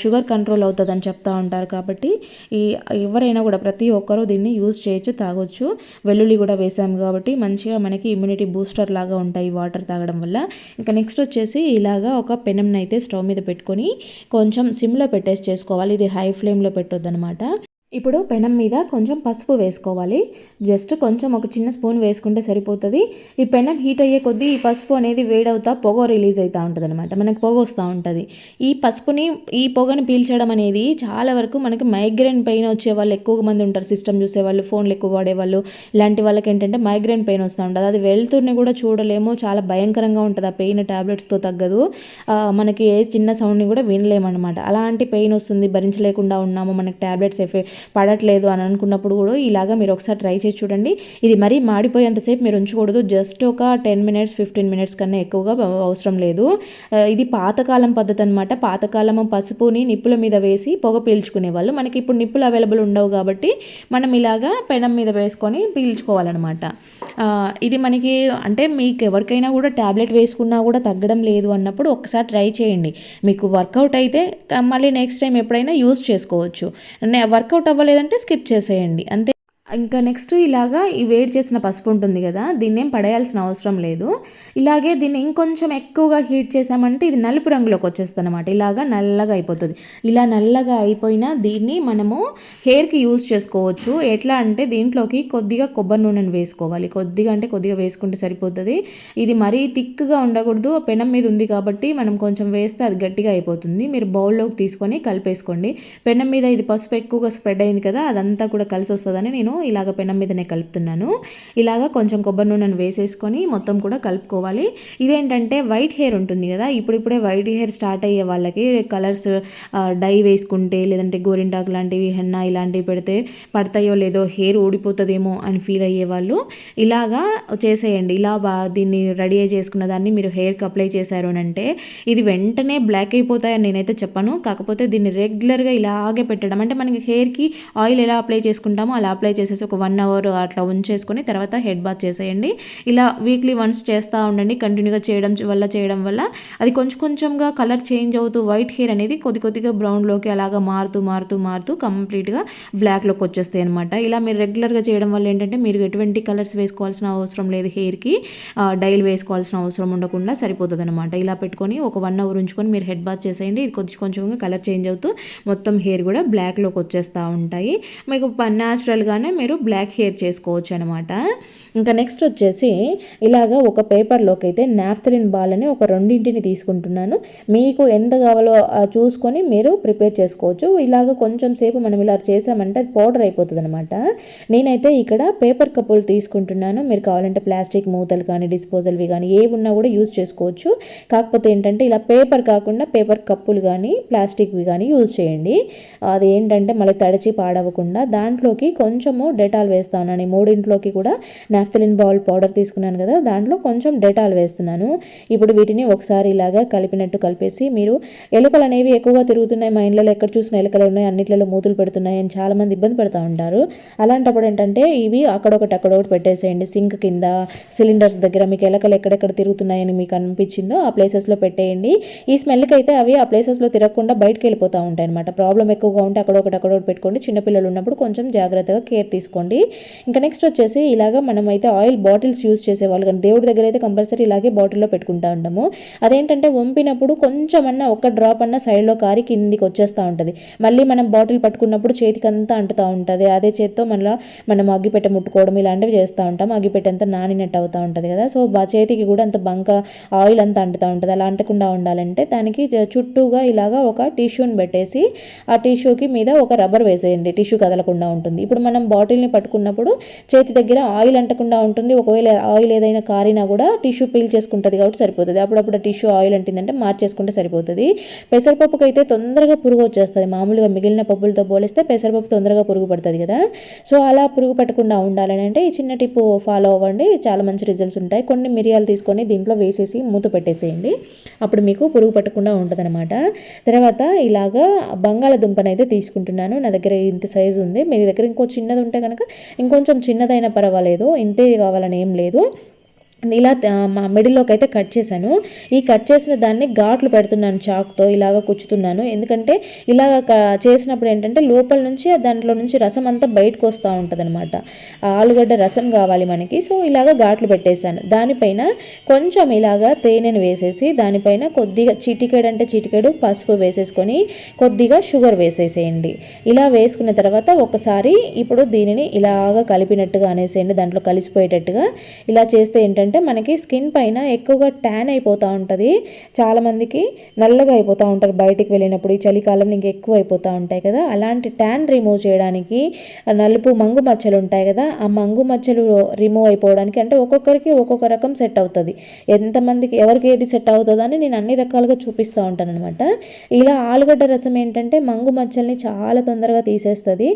షుగర్ కంట్రోల్ అవుతుందని చెప్తా ఉంటారు. కాబట్టి ఈ ఎవరైనా కూడా ప్రతి ఒక్కరూ దీన్ని యూజ్ చేయొచ్చు, తాగొచ్చు. వెల్లుల్లి కూడా వేసాము కాబట్టి మంచిగా మనకి ఇమ్యూనిటీ బూస్టర్ లాగా ఉంటాయి వాటర్ తాగడం వల్ల. ఇంకా నెక్స్ట్ వచ్చేసి ఇలాగా ఒక పెనంని అయితే స్టవ్ మీద పెట్టుకొని కొంచెం సిమ్లో పెట్టేసి చేసుకోవాలి. ఇది హై ఫ్లేమ్లో పెట్టొద్దు అనమాట. ఇప్పుడు పెనం మీద కొంచెం పసుపు వేసుకోవాలి. జస్ట్ కొంచెం ఒక చిన్న స్పూన్ వేసుకుంటే సరిపోతుంది. ఈ పెనం హీట్ అయ్యే కొద్దీ ఈ పసుపు అనేది వేడవుతా పొగ రిలీజ్ అవుతూ ఉంటుంది అనమాట. మనకి పొగ వస్తూ ఉంటుంది. ఈ పొగని పీల్చడం అనేది చాలా వరకు మనకి మైగ్రేన్ పెయిన్ వచ్చే వాళ్ళు ఎక్కువ మంది ఉంటారు. సిస్టమ్ చూసేవాళ్ళు, ఫోన్లు ఎక్కువ వాడేవాళ్ళు, ఇలాంటి వాళ్ళకి ఏంటంటే మైగ్రేన్ పెయిన్ వస్తూ ఉంటుంది. అది వెళ్తుర్ని కూడా చూడలేము, చాలా భయంకరంగా ఉంటుంది. ఆ పెయిన్ ట్యాబ్లెట్స్తో తగ్గదు. మనకి ఏ చిన్న సౌండ్ని కూడా వినలేమన్నమాట. అలాంటి పెయిన్ వస్తుంది, భరించలేకుండా ఉన్నాము, మనకి ట్యాబ్లెట్స్ పడట్లేదు అని అనుకున్నప్పుడు కూడా ఇలాగా మీరు ఒకసారి ట్రై చేసి చూడండి. ఇది మరీ మాడిపోయేంతసేపు మీరు ఉంచకూడదు. జస్ట్ ఒక 10 మినిట్స్ 15 మినిట్స్ కన్నా ఎక్కువగా అవసరం లేదు. ఇది పాతకాలం పద్ధతి అనమాట. పాతకాలం పసుపుని నిప్పుల మీద వేసి పొగ పీల్చుకునేవాళ్ళు. మనకి ఇప్పుడు నిప్పులు అవైలబుల్ ఉండవు కాబట్టి మనం ఇలాగా పెనం మీద వేసుకొని పీల్చుకోవాలన్నమాట. ఇది మనకి అంటే మీకు ఎవరికైనా కూడా ట్యాబ్లెట్ వేసుకున్నా కూడా తగ్గడం లేదు అన్నప్పుడు ఒకసారి ట్రై చేయండి. మీకు వర్కౌట్ అయితే మళ్ళీ నెక్స్ట్ టైం ఎప్పుడైనా యూజ్ చేసుకోవచ్చు. వర్కౌట్ అవ్వలేదంటే స్కిప్ చేసేయండి అంతే. ఇంకా నెక్స్ట్ ఇలాగా ఈ వేడి చేసిన పసుపు ఉంటుంది కదా, దీన్ని ఏం పడేయాల్సిన అవసరం లేదు. ఇలాగే దీన్ని ఇంకొంచెం ఎక్కువగా హీట్ చేసామంటే ఇది నలుపు రంగులోకి వచ్చేస్తుంది అనమాట. ఇలాగా నల్లగా అయిపోతుంది. ఇలా నల్లగా అయిపోయినా దీన్ని మనము హెయిర్కి యూజ్ చేసుకోవచ్చు. ఎట్లా అంటే దీంట్లోకి కొద్దిగా కొబ్బరి నూనెను వేసుకోవాలి. కొద్దిగా అంటే కొద్దిగా వేసుకుంటే సరిపోతుంది. ఇది మరీ థిక్గా ఉండకూడదు. పెనం మీద ఉంది కాబట్టి మనం కొంచెం వేస్తే అది గట్టిగా అయిపోతుంది. మీరు బౌల్లోకి తీసుకొని కలిపేసుకోండి. పెనం మీద ఇది పసుపు ఎక్కువగా స్ప్రెడ్ అయింది కదా, అదంతా కూడా కలిసి వస్తుందని నేను ఇలాగ పెనం మీదనే కలుపుతున్నాను. ఇలాగ కొంచెం కొబ్బరి నూనెను వేసేసుకొని మొత్తం కూడా కలుపుకోవాలి. ఇదేంటంటే వైట్ హెయిర్ ఉంటుంది కదా, ఇప్పుడిప్పుడే వైట్ హెయిర్ స్టార్ట్ అయ్యే వాళ్ళకి కలర్స్ డై వేసుకుంటే లేదంటే గోరింటాకు లాంటివి, హెన్నా ఇలాంటివి పెడితే పడతాయో లేదో, హెయిర్ ఊడిపోతుందేమో అని ఫీల్ అయ్యే వాళ్ళు ఇలాగా చేసేయండి. ఇలా దీన్ని రెడీ చేసుకున్న దాన్ని మీరు హెయిర్కి అప్లై చేశారు అని అంటే ఇది వెంటనే బ్లాక్ అయిపోతాయని నేనైతే చెప్పను. కాకపోతే దీన్ని రెగ్యులర్గా ఇలాగే పెట్టడం అంటే మనకి హెయిర్కి ఆయిల్ ఎలా అప్లై చేసుకుంటామో అలా అప్లై చేసేసి ఒక 1 అవర్ అట్లా ఉంచేసుకొని తర్వాత హెడ్ బాత్ చేసేయండి. ఇలా వీక్లీ వన్స్ చేస్తూ ఉండండి. కంటిన్యూగా చేయడం వల్ల అది కొంచెం కొంచెంగా కలర్ చేంజ్ అవుతూ వైట్ హెయిర్ అనేది కొద్దిగా బ్రౌన్లోకి అలాగా మారుతూ కంప్లీట్గా బ్లాక్లోకి వచ్చేస్తాయి అనమాట. ఇలా మీరు రెగ్యులర్గా చేయడం వల్ల ఏంటంటే మీరు ఎటువంటి కలర్స్ వేసుకోవాల్సిన అవసరం లేదు. హెయిర్కి డైల్ వేసుకోవాల్సిన అవసరం ఉండకుండా సరిపోతుంది అనమాట. ఇలా పెట్టుకొని ఒక 1 అవర్ ఉంచుకొని మీరు హెడ్ బాత్ చేసేయండి. ఇది కొంచెంగా కలర్ చేంజ్ అవుతూ మొత్తం హెయిర్ కూడా బ్లాక్లోకి వచ్చేస్తూ ఉంటాయి. మీకు న్యాచురల్గానే మీరు బ్లాక్ హెయిర్ చేసుకోవచ్చు అనమాట. ఇంకా నెక్స్ట్ వచ్చేసి ఇలాగ ఒక పేపర్లోకి అయితే నాఫ్థలిన్ బాల్ అని ఒక 2 తీసుకుంటున్నాను. మీకు ఎంత కావాలో చూసుకొని మీరు ప్రిపేర్ చేసుకోవచ్చు. ఇలాగ కొంచెం సేపు మనం ఇలా చేసామంటే అది పౌడర్ అయిపోతుంది అనమాట. నేనైతే ఇక్కడ పేపర్ కప్పులు తీసుకుంటున్నాను. మీరు కావాలంటే ప్లాస్టిక్ మూతలు కానీ డిస్పోజల్వి కానీ ఏవి ఉన్నా కూడా యూజ్ చేసుకోవచ్చు. కాకపోతే ఏంటంటే ఇలా పేపర్ కాకుండా పేపర్ కప్పులు కానీ ప్లాస్టిక్వి కానీ యూజ్ చేయండి. అది ఏంటంటే మళ్ళీ తడిచి పాడవకుండా దాంట్లోకి కొంచెము డెటాల్ వేస్తా ఉన్నాను. ఈ 3 కూడా నాఫ్థలిన్ బాల్ పౌడర్ తీసుకున్నాను కదా, దాంట్లో కొంచెం డెటాల్ వేస్తున్నాను. ఇప్పుడు వీటిని ఒకసారి ఇలాగా కలిపేసి మీరు ఎలుకలు అనేవి ఎక్కువగా తిరుగుతున్నాయి మా ఇంట్లో, ఎక్కడ చూసిన ఎలుకలు ఉన్నాయి, అన్నిట్లలో మూతులు పెడుతున్నాయి అని చాలామంది ఇబ్బంది పడుతూ ఉంటారు. అలాంటప్పుడు ఏంటంటే ఇవి అక్కడొకటి పెట్టేసేయండి. సింక్ కింద, సిలిండర్స్ దగ్గర మీకు ఎలుకలు ఎక్కడెక్కడ తిరుగుతున్నాయని మీకు అనిపించిందో ఆ ప్లేసెస్లో పెట్టేయండి. ఈ స్మెల్కి అయితే అవి ఆ ప్లేసెస్లో తిరగకుండా బయటకు వెళ్ళిపోతూ ఉంటాయి అనమాట. ప్రాబ్లం ఎక్కువగా ఉంటే అక్కడొకటి పెట్టుకోండి. చిన్నపిల్లలు ఉన్నప్పుడు కొంచెం జాగ్రత్తగా కేర్ తీసుకోండి. ఇంకా నెక్స్ట్ వచ్చేసి ఇలాగ మనమైతే ఆయిల్ బాటిల్స్ యూజ్ చేసేవాళ్ళు కానీ దేవుడి దగ్గర అయితే కంపల్సరీ ఇలాగే బాటిల్లో పెట్టుకుంటూ ఉంటాము. అదేంటంటే వంపినప్పుడు కొంచెం అన్నా ఒక డ్రాప్ అన్నా సైడ్లో కారి కిందికి వచ్చేస్తూ ఉంటుంది. మళ్ళీ మనం బాటిల్ పట్టుకున్నప్పుడు చేతికి అంతా అంటుతూ ఉంటుంది. అదే చేతితో మనం అగ్గిపెట్టె ముట్టుకోవడం ఇలాంటివి చేస్తూ ఉంటాం. అగ్గిపెట్టె అంతా నానినట్టు అవుతూ ఉంటుంది కదా, సో చేతికి కూడా అంత బంక ఆయిల్ అంతా అంటుతూ ఉంటుంది. అలా అంటకుండా ఉండాలంటే దానికి చుట్టూగా ఇలాగ ఒక టిష్యూని పెట్టేసి ఆ టిష్యూకి మీద ఒక రబ్బర్ వేసేయండి. టిష్యూ కదలకుండా ఉంటుంది. ఇప్పుడు మనం బాటిల్ని పట్టుకున్నప్పుడు చేతి దగ్గర ఆయిల్ అంటకుండా ఉంటుంది. ఒకవేళ ఆయిల్ ఏదైనా కారినా కూడా టిష్యూ పీల్ చేసుకుంటుంది కాబట్టి సరిపోతుంది. అప్పుడప్పుడు టిష్యూ ఆయిల్ అంటిందంటే మార్చేసుకుంటే సరిపోతుంది. పెసరపప్పుకి అయితే తొందరగా పురుగు వచ్చేస్తుంది. మామూలుగా మిగిలిన పప్పులతో పోలిస్తే పెసరపప్పు తొందరగా పురుగు పడుతుంది కదా. సో అలా పురుగు పట్టకుండా ఉండాలని అంటే ఈ చిన్న టిప్పు ఫాలో అవ్వండి, చాలా మంచి రిజల్ట్స్ ఉంటాయి. కొన్ని మిరియాలు తీసుకొని దీంట్లో వేసేసి మూత పెట్టేసేయండి, అప్పుడు మీకు పురుగు పట్టకుండా ఉంటుందన్నమాట. తర్వాత ఇలాగా బంగాళదుంపనైతే తీసుకుంటున్నాను. నా దగ్గర ఇంత సైజు ఉంది. మీ దగ్గర ఇంకో చిన్నది ఉంటే కనుక ఇంకొంచెం చిన్నదైనా పర్వాలేదు, ఇంతే కావాలని ఏం లేదు. ఇలా మా మిడిల్లోకి అయితే కట్ చేశాను. ఈ కట్ చేసిన దాన్ని ఘాట్లు పెడుతున్నాను, చాక్తో ఇలాగ కుచ్చుతున్నాను. ఎందుకంటే ఇలాగ చేసినప్పుడు ఏంటంటే లోపల నుంచి దాంట్లో నుంచి రసం అంతా బయటకు వస్తూ ఉంటుంది అనమాట. ఆలుగడ్డ రసం కావాలి మనకి. సో ఇలాగ ఘాట్లు పెట్టేశాను. దానిపైన కొంచెం ఇలాగ తేనెను వేసేసి దానిపైన కొద్దిగా చిటికెడు అంటే చిటికెడు పసుపు వేసేసుకొని కొద్దిగా షుగర్ వేసేసేయండి. ఇలా వేసుకున్న తర్వాత ఒకసారి ఇప్పుడు దీనిని ఇలాగ కలిపినట్టుగా అనేసేయండి, దాంట్లో కలిసిపోయేటట్టుగా. ఇలా చేస్తే ఏంటంటే మనకి స్కిన్ పైన ఎక్కువగా ట్యాన్ అయిపోతూ ఉంటుంది. చాలామందికి నల్లగా అయిపోతూ ఉంటారు బయటికి వెళ్ళినప్పుడు. ఈ చలికాలంలో ఇంకా ఎక్కువ అయిపోతూ ఉంటాయి కదా. అలాంటి ట్యాన్ రిమూవ్ చేయడానికి నలుపు మంగు మచ్చలు ఉంటాయి కదా, ఆ మంగు మచ్చలు రిమూవ్ అయిపోవడానికి అంటే ఒక్కొక్కరికి ఒక్కొక్క రకం సెట్ అవుతుంది. ఎంతమందికి ఎవరికి ఏది సెట్ అవుతుందని నేను అన్ని రకాలుగా చూపిస్తూ ఉంటాను అనమాట. ఇలా ఆలుగడ్డ రసం ఏంటంటే మంగు మచ్చల్ని చాలా తొందరగా తీసేస్తుంది.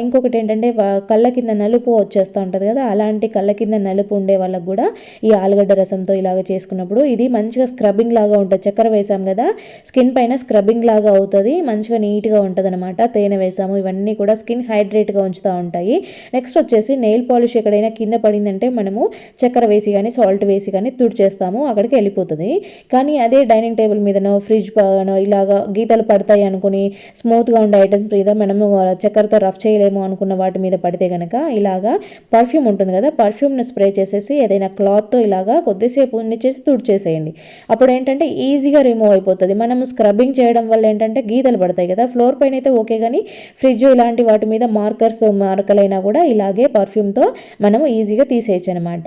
ఇంకొకటి ఏంటంటే కళ్ళ కింద నలుపు వచ్చేస్తూ ఉంటుంది కదా, అలాంటి కళ్ళ కింద నలుపు ఉండే వాళ్ళకు కూడా ఈ ఆలుగడ్డ రసంతో ఇలాగ చేసుకున్నప్పుడు ఇది మంచిగా స్క్రబ్బింగ్ లాగా ఉంటుంది. చక్కెర వేసాం కదా, స్కిన్ పైన స్క్రబ్బింగ్ లాగా అవుతుంది, మంచిగా నీట్గా ఉంటుంది అనమాట. తేనె వేసాము, ఇవన్నీ కూడా స్కిన్ హైడ్రేట్గా ఉంచుతూ ఉంటాయి. నెక్స్ట్ వచ్చేసి నెయిల్ పాలిష్ ఎక్కడైనా కింద పడిందంటే మనము చక్కెర వేసి కానీ సాల్ట్ వేసి కానీ తుడిచేస్తాము, అక్కడికి వెళ్ళిపోతుంది. కానీ అదే డైనింగ్ టేబుల్ మీదనో ఫ్రిడ్జ్ పైనో ఇలాగ గీతలు పడతాయి అనుకుని స్మూత్గా ఉండే ఐటమ్స్ మీద మనము చక్కెరతో రఫ్ చేయలేము అనుకున్న వాటి మీద పడితే కనుక ఇలాగా పర్ఫ్యూమ్ ఉంటుంది కదా, పర్ఫ్యూమ్ని స్ప్రే చేసేసి ఏదైనా క్లాత్తో ఇలాగా కొద్దిసేపు చేసి తుడిచేసేయండి. అప్పుడు ఏంటంటే ఈజీగా రిమూవ్ అయిపోతుంది. మనము స్క్రబ్బింగ్ చేయడం వల్ల ఏంటంటే గీతలు పడతాయి కదా, ఫ్లోర్ పైన అయితే ఓకే, కానీ ఫ్రిడ్జ్ ఇలాంటి వాటి మీద మార్కలైనా కూడా ఇలాగే పర్ఫ్యూమ్తో మనము ఈజీగా తీసేయచ్చు అనమాట.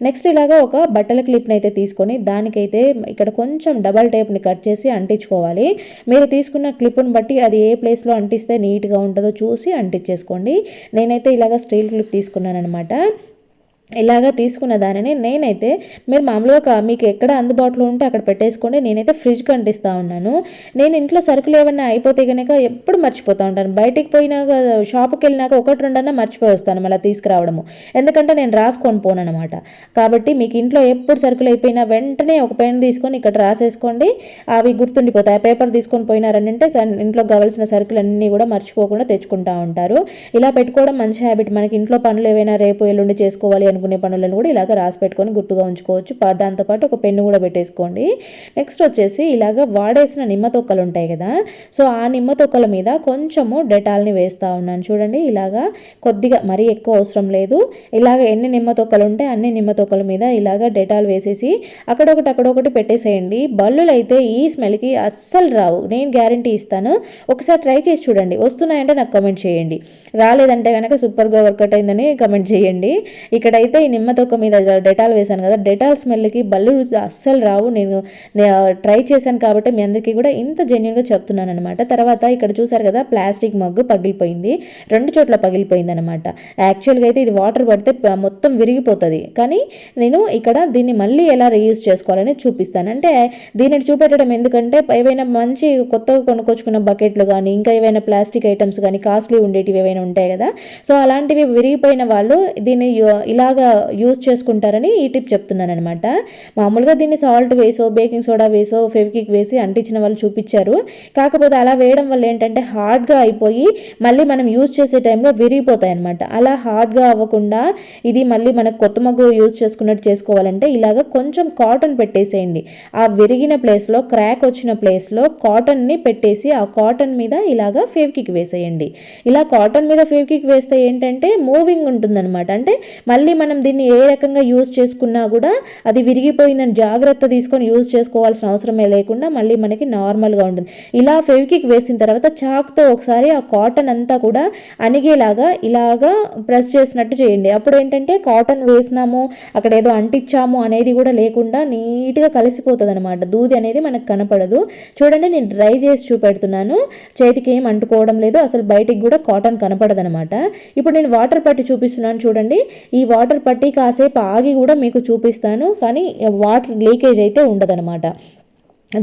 నెక్స్ట్ ఇలాగా ఒక బట్టల క్లిప్ని అయితే తీసుకొని దానికైతే ఇక్కడ కొంచెం డబల్ టేప్ని కట్ చేసి అంటించుకోవాలి. మీరు తీసుకున్న క్లిప్ని బట్టి అది ఏ ప్లేస్లో అంటిస్తే నీట్గా ఉంటుందో చూసి అంటించేసుకోండి. నేనైతే ఇలాగ స్టీల్ క్లిప్ తీసుకున్నాను అనమాట. ఇలాగా తీసుకున్న దానిని నేనైతే మీరు మామూలుగా మీకు ఎక్కడ అందుబాటులో ఉంటే అక్కడ పెట్టేసుకోండి. నేనైతే ఫ్రిడ్జ్కి అంటిస్తూ ఉన్నాను. నేను ఇంట్లో సరుకులు ఏమన్నా అయిపోతే కనుక ఎప్పుడు మర్చిపోతూ ఉంటాను. బయటికి పోయినాక షాప్కి వెళ్ళినాక ఒకటి రెండన్నా మర్చిపోయి వస్తాను మళ్ళీ తీసుకురావడము, ఎందుకంటే నేను రాసుకొని పోను అనమాట. కాబట్టి మీకు ఇంట్లో ఎప్పుడు సరుకులు అయిపోయినా వెంటనే ఒక పెన్ తీసుకొని ఇక్కడ రాసేసుకోండి, అవి గుర్తుండిపోతాయి. ఆ పేపర్ తీసుకొని పోయినారనంటే ఇంట్లో కావాల్సిన సరుకులు అన్నీ కూడా మర్చిపోకుండా తెచ్చుకుంటూ ఉంటారు. ఇలా పెట్టుకోవడం మంచి హ్యాబిట్. మనకి ఇంట్లో పనులు ఏవైనా రేపు ఎల్లుండి చేసుకోవాలి అనుకునే పనులను కూడా ఇలాగ రాసి పెట్టుకొని గుర్తుగా ఉంచుకోవచ్చు. దాంతోపాటు ఒక పెన్ను కూడా పెట్టేసుకోండి. నెక్స్ట్ వచ్చేసి ఇలాగ వాడేసిన నిమ్మ తొక్కలు ఉంటాయి కదా, సో ఆ నిమ్మ తొక్కల మీద కొంచెము డెటాల్ని వేస్తూ ఉన్నాను. చూడండి ఇలాగా కొద్దిగా, మరీ ఎక్కువ అవసరం లేదు. ఇలాగ ఎన్ని నిమ్మ తొక్కలు ఉంటే అన్ని నిమ్మ తొక్కల మీద ఇలాగ డెటాల్ వేసేసి అక్కడొకటి పెట్టేసేయండి. బల్లులు అయితే ఈ స్మెల్కి అస్సలు రావు, నేను గ్యారంటీ ఇస్తాను. ఒకసారి ట్రై చేసి చూడండి, వస్తున్నాయంటే నాకు కమెంట్ చేయండి, రాలేదంటే కనుక సూపర్గా వర్కౌట్ అయిందని కమెంట్ చేయండి. ఇక్కడైతే ఈ నిమ్మ తొక్క మీద డెటాల్ వేసాను కదా, డెటాల్ స్మెల్కి బల్లు అస్సలు రావు. నేను ట్రై చేశాను కాబట్టి మీ అందరికీ కూడా ఇంత జెన్యున్గా చెప్తున్నాను అనమాట. తర్వాత ఇక్కడ చూసారు కదా, ప్లాస్టిక్ మగ్గు పగిలిపోయింది, 2 చోట్ల పగిలిపోయింది అనమాట. యాక్చువల్గా అయితే ఇది వాటర్ పడితే మొత్తం విరిగిపోతుంది, కానీ నేను ఇక్కడ దీన్ని మళ్ళీ ఎలా రీయూజ్ చేసుకోవాలని చూపిస్తాను. అంటే దీనిని చూపెట్టడం ఎందుకంటే ఏవైనా మంచి కొత్తగా కొనుక్కొచ్చుకున్న బకెట్లు కానీ ఇంకా ఏవైనా ప్లాస్టిక్ ఐటమ్స్ కానీ కాస్ట్లీ ఉండేటివి ఏవైనా ఉంటాయి కదా, సో అలాంటివి విరిగిపోయిన వాళ్ళు దీన్ని ఇలాగా యూజ్ చేసుకుంటారని ఈ టిప్ చెప్తున్నాను అనమాట. మామూలుగా దీన్ని సాల్ట్ వేసో బేకింగ్ సోడా వేసో ఫెవికిక్ వేసి అంటించిన వాళ్ళు చూపించారు. కాకపోతే అలా వేయడం వల్ల ఏంటంటే హార్డ్గా అయిపోయి మళ్ళీ మనం యూజ్ చేసే టైంలో విరిగిపోతాయి అనమాట. అలా హార్డ్గా అవ్వకుండా ఇది మళ్ళీ మనకు కొత్త మగ్గు యూజ్ చేసుకున్నట్టు చేసుకోవాలంటే ఇలాగ కొంచెం కాటన్ పెట్టేసేయండి. ఆ విరిగిన ప్లేస్లో, క్రాక్ వచ్చిన ప్లేస్లో కాటన్ని పెట్టేసి ఆ కాటన్ మీద ఇలాగ ఫెవికిక్ వేసేయండి. ఇలా కాటన్ మీద ఫెవికిక్ వేస్తే ఏంటంటే మూవింగ్ ఉంటుందన్నమాట. అంటే మళ్ళీ మనం దీన్ని ఏ రకంగా యూజ్ చేసుకున్నా కూడా అది విరిగిపోయిందని జాగ్రత్త తీసుకొని యూజ్ చేసుకోవాల్సిన అవసరమే లేకుండా మళ్ళీ మనకి నార్మల్గా ఉంటుంది. ఇలా ఫెవికిక్ వేసిన తర్వాత చాక్తో ఒకసారి ఆ కాటన్ అంతా కూడా అణిగేలాగా ఇలాగా ప్రెస్ చేసినట్టు చేయండి. అప్పుడు ఏంటంటే కాటన్ వేసినాము అక్కడ ఏదో అంటించాము అనేది కూడా లేకుండా నీట్గా కలిసిపోతుంది అనమాట. దూది అనేది మనకు కనపడదు. చూడండి, నేను డ్రై చేసి చూపెడుతున్నాను. చేతికి ఏం అంటుకోవడం లేదు, అసలు బయటికి కూడా కాటన్ కనపడదు అనమాట. ఇప్పుడు నేను వాటర్ పట్టి చూపిస్తున్నాను చూడండి. ఈ వాటర్ పట్టి కాసేపు ఆగి కూడా మీకు చూపిస్తాను, కానీ వాటర్ లీకేజ్ అయితే ఉండదనమాట.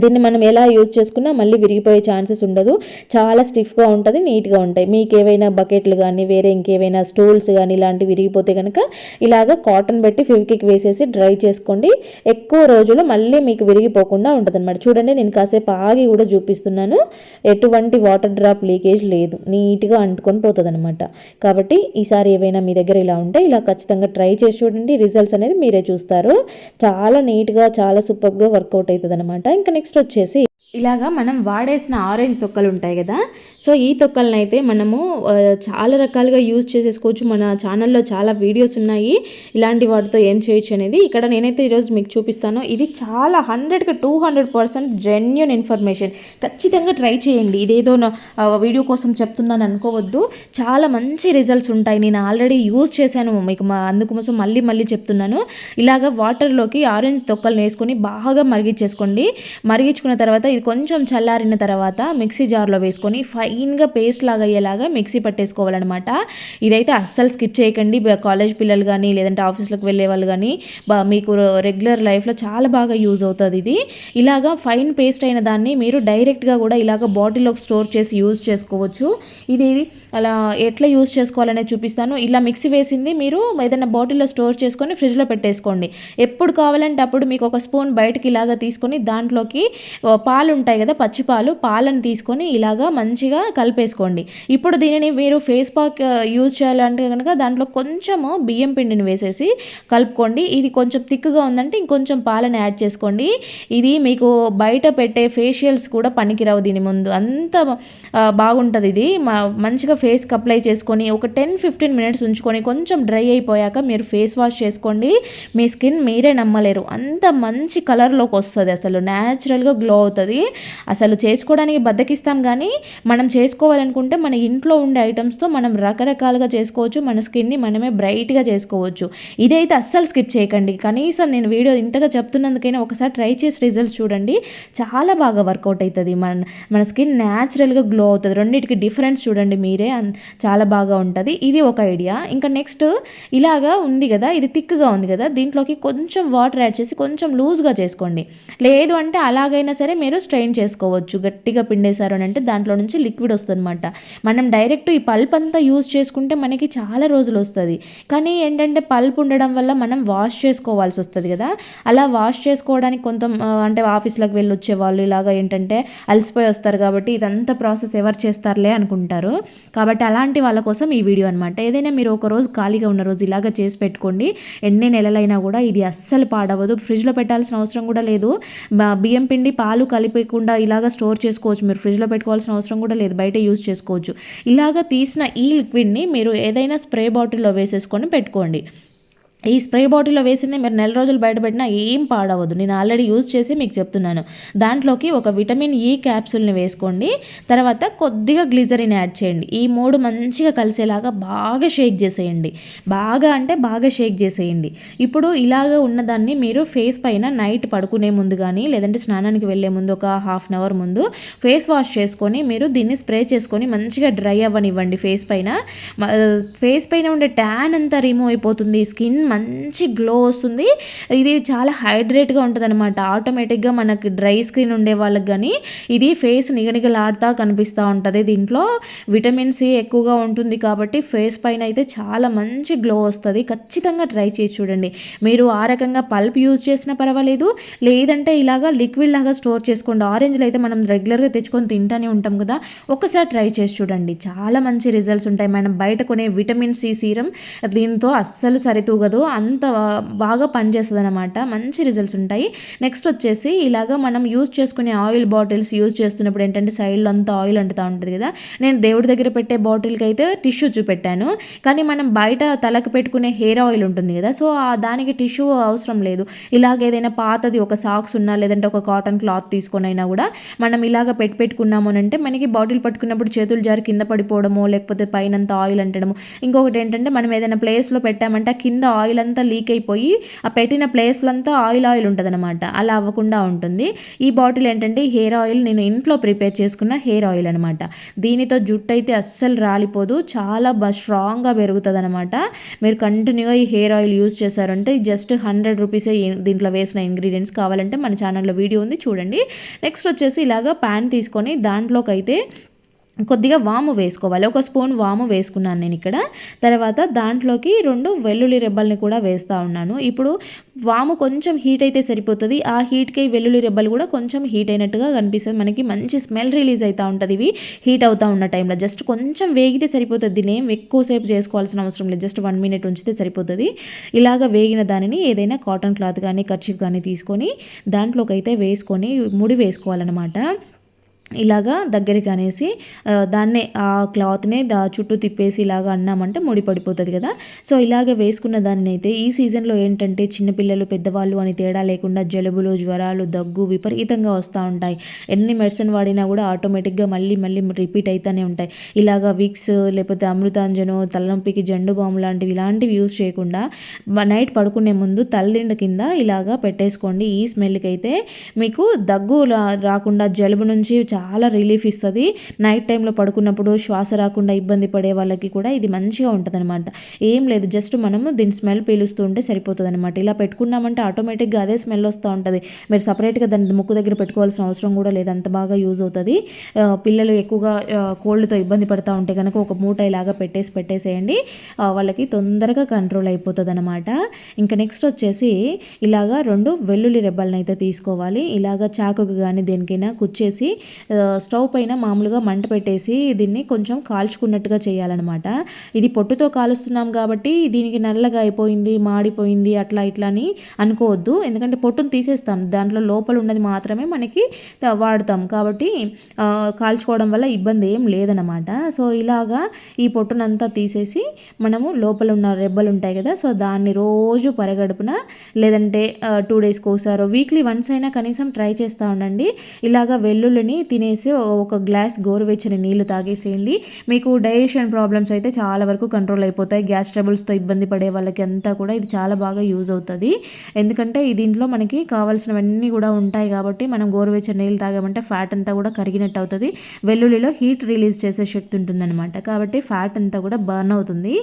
దీన్ని మనం ఎలా యూజ్ చేసుకున్నా మళ్ళీ విరిగిపోయే ఛాన్సెస్ ఉండదు. చాలా స్టిఫ్గా ఉంటుంది, నీట్గా ఉంటాయి. మీకు ఏవైనా బకెట్లు కానీ వేరే ఇంకేవైనా స్టూల్స్ కానీ ఇలాంటివి విరిగిపోతే కనుక ఇలాగ కాటన్ పెట్టి ఫెవికిక్ వేసేసి డ్రై చేసుకోండి. ఎక్కువ రోజులు మళ్ళీ మీకు విరిగిపోకుండా ఉంటుంది అనమాట. చూడండి, నేను కాసేపు ఆగి కూడా చూపిస్తున్నాను. ఎటువంటి వాటర్ డ్రాప్ లీకేజ్ లేదు, నీట్గా అంటుకొని పోతుంది అనమాట. కాబట్టి ఈసారి ఏవైనా మీ దగ్గర ఇలా ఉంటే ఇలా ఖచ్చితంగా ట్రై చేసి చూడండి. రిజల్ట్స్ అనేది మీరే చూస్తారు. చాలా నీట్గా చాలా సూపర్గా వర్కౌట్ అవుతుంది అనమాట. ఇంకా నెక్స్ట్ వచ్చేసి ఇలాగా మనం వాడేసిన ఆరెంజ్ తొక్కలు ఉంటాయి కదా, సో ఈ తొక్కలను అయితే మనము చాలా రకాలుగా యూజ్ చేసేసుకోవచ్చు. మన ఛానల్లో చాలా వీడియోస్ ఉన్నాయి ఇలాంటి వాటితో ఏం చేయొచ్చు అనేది. ఇక్కడ నేనైతే ఈరోజు మీకు చూపిస్తాను. ఇది చాలా 100కి 200% జెన్యూన్ ఇన్ఫర్మేషన్. ఖచ్చితంగా ట్రై చేయండి. ఇదేదో వీడియో కోసం చెప్తున్నాను అనుకోవద్దు, చాలా మంచి రిజల్ట్స్ ఉంటాయి. నేను ఆల్రెడీ యూజ్ చేశాను మీకు, అందుకోసం మళ్ళీ మళ్ళీ చెప్తున్నాను. ఇలాగ వాటర్లోకి ఆరెంజ్ తొక్కలు వేసుకొని బాగా మరిగించేసుకోండి. మరిగించుకున్న తర్వాత ఇది కొంచెం చల్లారిన తర్వాత మిక్సీ జార్లో వేసుకొని ఫైన్గా పేస్ట్ లాగా అయ్యేలాగా మిక్సీ పట్టేసుకోవాలన్నమాట. ఇదైతే అస్సలు స్కిప్ చేయకండి. కాలేజ్ పిల్లలు కానీ లేదంటే ఆఫీస్లోకి వెళ్ళే వాళ్ళు కానీ మీకు రెగ్యులర్ లైఫ్లో చాలా బాగా యూజ్ అవుతుంది ఇది. ఇలాగా ఫైన్ పేస్ట్ అయిన దాన్ని మీరు డైరెక్ట్గా కూడా ఇలాగ బాటిల్లోకి స్టోర్ చేసి యూజ్ చేసుకోవచ్చు. ఇది అలా ఎట్లా యూజ్ చేసుకోవాలనేది చూపిస్తాను. ఇలా మిక్సీ వేసింది మీరు ఏదైనా బాటిల్లో స్టోర్ చేసుకొని ఫ్రిడ్జ్లో పెట్టేసుకోండి. ఎప్పుడు కావాలంటే అప్పుడు మీకు ఒక స్పూన్ బయటకి ఇలాగ తీసుకొని దాంట్లోకి పాలు ఉంటాయి కదా, పచ్చి పాలను తీసుకొని ఇలాగా మంచిగా కలిపేసుకోండి. ఇప్పుడు దీనిని మీరు ఫేస్ ప్యాక్ యూజ్ చేయాలంటే కనుక దాంట్లో కొంచెము బియ్యం పిండిని వేసేసి కలుపుకోండి. ఇది కొంచెం థిక్గా ఉందంటే ఇంకొంచెం పాలను యాడ్ చేసుకోండి. ఇది మీకు బయట పెట్టే ఫేషియల్స్ కూడా పనికిరావు దీని ముందు, అంత బాగుంటుంది. ఇది మంచిగా ఫేస్కి అప్లై చేసుకొని ఒక 10-15 మినిట్స్ ఉంచుకొని కొంచెం డ్రై అయిపోయాక మీరు ఫేస్ వాష్ చేసుకోండి. మీ స్కిన్ మీరే నమ్మలేరు, అంత మంచి కలర్లోకి వస్తుంది. అసలు న్యాచురల్గా గ్లో అవుతుంది. అసలు చేసుకోవడానికి బద్దకిస్తాం, కానీ మనం చేసుకోవాలనుకుంటే మన ఇంట్లో ఉండే ఐటమ్స్తో మనం రకరకాలుగా చేసుకోవచ్చు. మన స్కిన్ని మనమే బ్రైట్గా చేసుకోవచ్చు. ఇదైతే అస్సలు స్కిప్ చేయకండి. కనీసం నేను వీడియో ఇంతగా చెప్తున్నందుకైనా ఒకసారి ట్రై చేసి రిజల్ట్స్ చూడండి. చాలా బాగా వర్కౌట్ అవుతుంది. మన స్కిన్ న్యాచురల్గా గ్లో అవుతుంది. రెండింటికి డిఫరెన్స్ చూడండి మీరే, చాలా బాగా ఉంటుంది. ఇది ఒక ఐడియా. ఇంకా నెక్స్ట్ ఇలాగా ఉంది కదా, ఇది థిక్గా ఉంది కదా, దీంట్లోకి కొంచెం వాటర్ యాడ్ చేసి కొంచెం లూజ్గా చేసుకోండి. లేదు అంటే అలాగైనా సరే మీరు స్ట్రెయిన్ చేసుకోవచ్చు. గట్టిగా పిండేశారు అని అంటే దాంట్లో నుంచి లిక్విడ్ వస్తుంది అనమాట. మనం డైరెక్ట్ ఈ పల్ప్ అంతా యూజ్ చేసుకుంటే మనకి చాలా రోజులు వస్తుంది. కానీ ఏంటంటే పల్ప్ ఉండడం వల్ల మనం వాష్ చేసుకోవాల్సి వస్తుంది కదా, అలా వాష్ చేసుకోవడానికి కొంత అంటే ఆఫీస్లోకి వెళ్ళి వచ్చే వాళ్ళు ఇలాగ ఏంటంటే అలసిపోయి వస్తారు కాబట్టి ఇదంతా ప్రాసెస్ ఎవరు చేస్తారులే అనుకుంటారు. కాబట్టి అలాంటి వాళ్ళ కోసం ఈ వీడియో అనమాట. ఏదైనా మీరు ఒక రోజు ఖాళీగా ఉన్న రోజు ఇలాగ చేసి పెట్టుకోండి. ఎన్ని నెలలైనా కూడా ఇది అస్సలు పాడవదు. ఫ్రిడ్జ్లో పెట్టాల్సిన అవసరం కూడా లేదు. బియ్యం పిండి పాలు కలిపేయకుండా ఇలాగ స్టోర్ చేసుకోవచ్చు. మీరు ఫ్రిడ్జ్లో పెట్టుకోవాల్సిన అవసరం కూడా లేదు, బయట యూజ్ చేసుకోవచ్చు. ఇలాగ తీసిన ఈ లిక్విడ్ని మీరు ఏదైనా స్ప్రే బాటిల్లో వేసేసుకొని పెట్టుకోండి. ఈ స్ప్రే బాటిల్లో వేసింది మీరు నెల రోజులు బయటపెట్టినా ఏం పాడవద్దు. నేను ఆల్రెడీ యూజ్ చేసి మీకు చెప్తున్నాను. దాంట్లోకి ఒక విటమిన్ ఈ క్యాప్సూల్ని వేసుకోండి. తర్వాత కొద్దిగా గ్లిజరిన్ యాడ్ చేయండి. ఈ మూడు మంచిగా కలిసేలాగా బాగా షేక్ చేసేయండి. బాగా అంటే బాగా షేక్ చేసేయండి. ఇప్పుడు ఇలాగ ఉన్నదాన్ని మీరు ఫేస్ పైన నైట్ పడుకునే ముందు కానీ లేదంటే స్నానానికి వెళ్ళే ముందు ఒక ½ అవర్ ముందు ఫేస్ వాష్ చేసుకొని మీరు దీన్ని స్ప్రే చేసుకొని మంచిగా డ్రై అవ్వనివ్వండి. ఫేస్ పైన ఉండే ట్యాన్ అంతా రిమూవ్ అయిపోతుంది. స్కిన్ మంచి గ్లో వస్తుంది. ఇది చాలా హైడ్రేట్గా ఉంటుంది అనమాట. ఆటోమేటిక్గా మనకి డ్రై స్కిన్ ఉండే వాళ్ళకి కానీ ఇది ఫేస్ నిగనిగలాడుతూ కనిపిస్తూ ఉంటుంది. దీంట్లో విటమిన్ సి ఎక్కువగా ఉంటుంది కాబట్టి ఫేస్ పైన అయితే చాలా మంచి గ్లో వస్తుంది. ఖచ్చితంగా ట్రై చేసి చూడండి. మీరు ఆ రకంగా పల్ప్ యూజ్ చేసినా పర్వాలేదు, లేదంటే ఇలాగా లిక్విడ్ లాగా స్టోర్ చేసుకోండి. ఆరెంజ్లు అయితే మనం రెగ్యులర్గా తెచ్చుకొని తింటూనే ఉంటాం కదా, ఒకసారి ట్రై చేసి చూడండి. చాలా మంచి రిజల్ట్స్ ఉంటాయి. మనం బయట కొనే విటమిన్ సి సీరం దీంతో అస్సలు సరితూగదు. అంత బాగా పనిచేస్తుందన్నమాట. మంచి రిజల్ట్స్ ఉంటాయి. నెక్స్ట్ వచ్చేసి ఇలాగ మనం యూజ్ చేసుకునే ఆయిల్ బాటిల్స్ యూజ్ చేస్తున్నప్పుడు ఏంటంటే సైడ్లో అంతా ఆయిల్ అంటుతూ ఉంటుంది కదా. నేను దేవుడి దగ్గర పెట్టే బాటిల్కి అయితే టిష్యూ చూపెట్టాను. కానీ మనం బయట తలకు పెట్టుకునే హెయిర్ ఆయిల్ ఉంటుంది కదా, సో దానికి టిష్యూ అవసరం లేదు. ఇలాగ ఏదైనా పాతది ఒక సాక్స్ ఉన్నా లేదంటే ఒక కాటన్ క్లాత్ తీసుకొని అయినా కూడా మనం ఇలాగ పెట్టుకున్నాము అంటే మనకి బాటిల్ పట్టుకున్నప్పుడు చేతులు జారి కింద పడిపోవడము, లేకపోతే పైనంత ఆయిల్ అంటడము. ఇంకొకటి ఏంటంటే మనం ఏదైనా ప్లేస్లో పెట్టామంటే కింద ఆయిల్ అంతా లీక్ అయిపోయి ఆ పెట్టిన ప్లేస్లో అంతా ఆయిల్ ఉంటుంది అనమాట. అలా అవ్వకుండా ఉంటుంది. ఈ బాటిల్ ఏంటంటే హెయిర్ ఆయిల్ నేను ఇంట్లో ప్రిపేర్ చేసుకున్న హెయిర్ ఆయిల్ అనమాట. దీనితో జుట్టు అయితే అస్సలు రాలిపోదు, చాలా స్ట్రాంగ్గా పెరుగుతుంది అనమాట. మీరు కంటిన్యూగా ఈ హెయిర్ ఆయిల్ యూజ్ చేశారంటే జస్ట్ 100 రూపీసే దీంట్లో వేసిన ఇంగ్రీడియంట్స్. కావాలంటే మన ఛానల్లో వీడియో ఉంది చూడండి. నెక్స్ట్ వచ్చేసి ఇలాగ ప్యాన్ తీసుకొని దాంట్లోకి అయితే కొద్దిగా వాము వేసుకోవాలి. ఒక స్పూన్ వాము వేసుకున్నాను నేను ఇక్కడ. తర్వాత దాంట్లోకి 2 వెల్లుల్లి రెబ్బల్ని కూడా వేస్తూ ఉన్నాను. ఇప్పుడు వాము కొంచెం హీట్ అయితే సరిపోతుంది. ఆ హీట్కి వెల్లుల్లి రెబ్బలు కూడా కొంచెం హీట్ అయినట్టుగా కనిపిస్తుంది. మనకి మంచి స్మెల్ రిలీజ్ అవుతూ ఉంటుంది ఇవి హీట్ అవుతూ ఉన్న టైంలో. జస్ట్ కొంచెం వేగితే సరిపోతుంది. దీన్ని ఏం ఎక్కువసేపు చేసుకోవాల్సిన అవసరం లేదు. జస్ట్ 1 మినిట్ ఉంచితే సరిపోతుంది. ఇలాగ వేగిన దానిని ఏదైనా కాటన్ క్లాత్ కానీ కర్చీఫ్ కానీ తీసుకొని దాంట్లోకి అయితే వేసుకొని ముడి వేసుకోవాలన్నమాట. ఇలాగా దగ్గరికి అనేసి దాన్నే ఆ క్లాత్ని చుట్టూ తిప్పేసి ఇలాగ అన్నామంటే ముడి పడిపోతుంది కదా. సో ఇలాగ వేసుకున్న దాన్ని అయితే ఈ సీజన్లో ఏంటంటే చిన్నపిల్లలు పెద్దవాళ్ళు అని తేడా లేకుండా జలుబులు, జ్వరాలు, దగ్గు విపరీతంగా వస్తూ ఉంటాయి. ఎన్ని మెడిసిన్ వాడినా కూడా ఆటోమేటిక్గా మళ్ళీ రిపీట్ అవుతూనే ఉంటాయి. ఇలాగ విక్స్ లేకపోతే అమృతాంజను, తలనొప్పికి జండు బాము లాంటివి ఇలాంటివి యూజ్ చేయకుండా నైట్ పడుకునే ముందు తలదిండు కింద ఇలాగా పెట్టేసుకోండి. ఈ స్మెల్కి అయితే మీకు దగ్గు రాకుండా జలుబు నుంచి చాలా రిలీఫ్ ఇస్తుంది. నైట్ టైంలో పడుకున్నప్పుడు శ్వాస రాకుండా ఇబ్బంది పడే వాళ్ళకి కూడా ఇది మంచిగా ఉంటుంది అనమాట. ఏం లేదు, జస్ట్ మనము దీని స్మెల్ పీలుస్తూ ఉంటే సరిపోతుంది అనమాట. ఇలా పెట్టుకున్నామంటే ఆటోమేటిక్గా అదే స్మెల్ వస్తూ ఉంటుంది. మీరు సపరేట్గా దాన్ని ముక్కు దగ్గర పెట్టుకోవాల్సిన అవసరం కూడా లేదు, అంత బాగా యూజ్ అవుతుంది. పిల్లలు ఎక్కువగా కోల్డ్తో ఇబ్బంది పడుతూ ఉంటే కనుక ఒక మూట ఇలాగా పెట్టేసేయండి. వాళ్ళకి తొందరగా కంట్రోల్ అయిపోతుంది అనమాట. ఇంకా నెక్స్ట్ వచ్చేసి ఇలాగా 2 వెల్లుల్లి రెబ్బలను అయితే తీసుకోవాలి. ఇలాగా చాకుకు కానీ దేనికైనా కుచ్చేసి స్టవ్ పైన మామూలుగా మంట పెట్టేసి దీన్ని కొంచెం కాల్చుకున్నట్టుగా చేయాలన్నమాట. ఇది పొట్టుతో కాలుస్తున్నాం కాబట్టి దీనికి నల్లగా అయిపోయింది, మాడిపోయింది అట్లా ఇట్లా అని అనుకోవద్దు. ఎందుకంటే పొట్టును తీసేస్తాం, దాంట్లో లోపల ఉన్నది మాత్రమే మనకి వాడతాం కాబట్టి కాల్చుకోవడం వల్ల ఇబ్బంది ఏం లేదనమాట. సో ఇలాగా ఈ పొట్టునంతా తీసేసి మనము లోపల ఉన్న రెబ్బలు ఉంటాయి కదా, సో దాన్ని రోజు పరగడుపున లేదంటే 2 డేస్కి ఒకసారి వీక్లీ వన్స్ అయినా కనీసం ట్రై చేస్తూ ఉండండి. ఇలాగా వెల్లుల్లిని తినేసి ఒక గ్లాస్ గోరువెచ్చని నీళ్లు తాగేసేయండి. మీకు డైజెషన్ ప్రాబ్లమ్స్ అయితే చాలా వరకు కంట్రోల్ అయిపోతాయి. గ్యాస్ ట్రబుల్స్తో ఇబ్బంది పడే వాళ్ళకి అంతా కూడా ఇది చాలా బాగా యూజ్ అవుతుంది. ఎందుకంటే దీంట్లో మనకి కావాల్సినవన్నీ కూడా ఉంటాయి కాబట్టి మనం గోరువెచ్చని నీళ్ళు తాగామంటే ఫ్యాట్ అంతా కూడా కరిగినట్టు అవుతుంది. వెల్లుల్లిలో హీట్ రిలీజ్ చేసే శక్తి ఉంటుందన్నమాట, కాబట్టి ఫ్యాట్ అంతా కూడా బర్న్ అవుతుంది.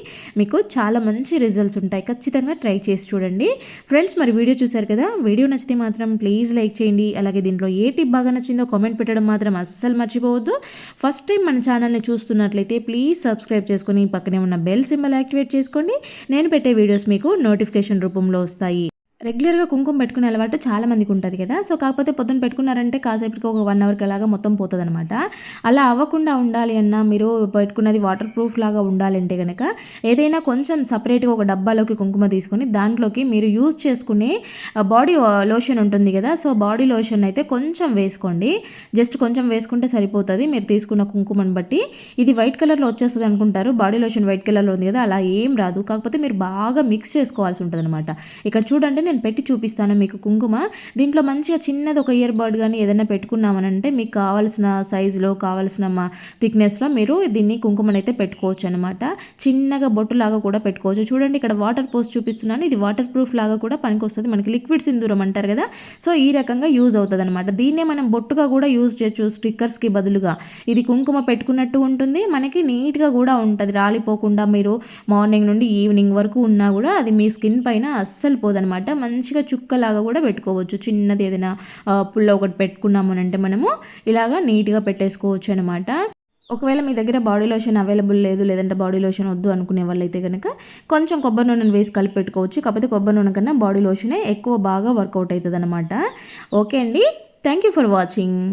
మీకు చాలా మంచి రిజల్ట్స్ ఉంటాయి. ఖచ్చితంగా ట్రై చేసి చూడండి ఫ్రెండ్స్. మరి వీడియో చూశారు కదా, వీడియో నచ్చితే మాత్రం ప్లీజ్ లైక్ చేయండి. అలాగే దీంట్లో ఏ టిప్ బాగా నచ్చిందో కామెంట్ పెట్టడం మాత్రం అస్సలు మర్చిపోవద్దు. ఫస్ట్ టైం మన ఛానల్ని చూస్తున్నట్లయితే ప్లీజ్ సబ్స్క్రైబ్ చేసుకొని పక్కనే ఉన్న బెల్ సింబల్ యాక్టివేట్ చేసుకోండి. నేను పెట్టే వీడియోస్ మీకు నోటిఫికేషన్ రూపంలో వస్తాయి. రెగ్యులర్గా కుంకుమ పెట్టుకునే అలవాటు చాలా మందికి ఉంటుంది కదా. సో కాకపోతే పొద్దున్న పెట్టుకున్నారంటే కాసేపటికి ఒక 1 అవర్కి అలాగా మొత్తం పోతుంది అనమాట. అలా అవ్వకుండా ఉండాలి అన్నా, మీరు పెట్టుకున్నది వాటర్ ప్రూఫ్ లాగా ఉండాలంటే కనుక ఏదైనా కొంచెం సపరేట్గా ఒక డబ్బాలోకి కుంకుమ తీసుకొని దాంట్లోకి మీరు యూజ్ చేసుకునే బాడీ లోషన్ ఉంటుంది కదా, సో బాడీ లోషన్ అయితే కొంచెం వేసుకోండి. జస్ట్ కొంచెం వేసుకుంటే సరిపోతుంది మీరు తీసుకున్న కుంకుమని బట్టి. ఇది వైట్ కలర్లో వచ్చేస్తుంది అనుకుంటారు, బాడీ లోషన్ వైట్ కలర్లో ఉంది కదా, అలా ఏం రాదు. కాకపోతే మీరు బాగా మిక్స్ చేసుకోవాల్సి ఉంటుంది అనమాట. ఇక్కడ చూడండి, నేను పెట్టి చూపిస్తాను మీకు కుంకుమ. దీంట్లో మంచిగా చిన్నది ఒక ఇయర్ బర్డ్ కానీ ఏదైనా పెట్టుకున్నామనంటే మీకు కావాల్సిన సైజులో కావాల్సిన థిక్నెస్లో మీరు దీన్ని కుంకుమనైతే పెట్టుకోవచ్చు అనమాట. చిన్నగా బొట్టులాగా కూడా పెట్టుకోవచ్చు. చూడండి ఇక్కడ వాటర్ పోస్ట్ చూపిస్తున్నాను, ఇది వాటర్ ప్రూఫ్ లాగా కూడా పనికొస్తుంది. మనకి లిక్విడ్ సింధూరం అంటారు కదా, సో ఈ రకంగా యూజ్ అవుతుంది అనమాట. దీన్నే మనం బొట్టుగా కూడా యూజ్ చేయొచ్చు స్టిక్కర్స్కి బదులుగా. ఇది కుంకుమ పెట్టుకున్నట్టు ఉంటుంది, మనకి నీట్గా కూడా ఉంటుంది, రాలిపోకుండా. మీరు మార్నింగ్ నుండి ఈవినింగ్ వరకు ఉన్నా కూడా అది మీ స్కిన్ పైన అస్సలు పోదనమాట. మంచిగా చుక్కలాగా కూడా పెట్టుకోవచ్చు. చిన్నది ఏదైనా పుల్ల ఒకటి పెట్టుకున్నాము అంటే మనము ఇలాగా నీట్గా పెట్టేసుకోవచ్చు అనమాట. ఒకవేళ మీ దగ్గర బాడీ లోషన్ అవైలబుల్ లేదు, లేదంటే బాడీ లోషన్ వద్దు అనుకునే వాళ్ళైతే కనుక కొంచెం కొబ్బరి నూనెను వేసి కలిపి పెట్టుకోవచ్చు. కాకపోతే కొబ్బరి నూనె కన్నా బాడీ లోషనే ఎక్కువ బాగా వర్కౌట్ అవుతుంది అనమాట. ఓకే అండి, థ్యాంక్ యూ ఫర్ వాచింగ్.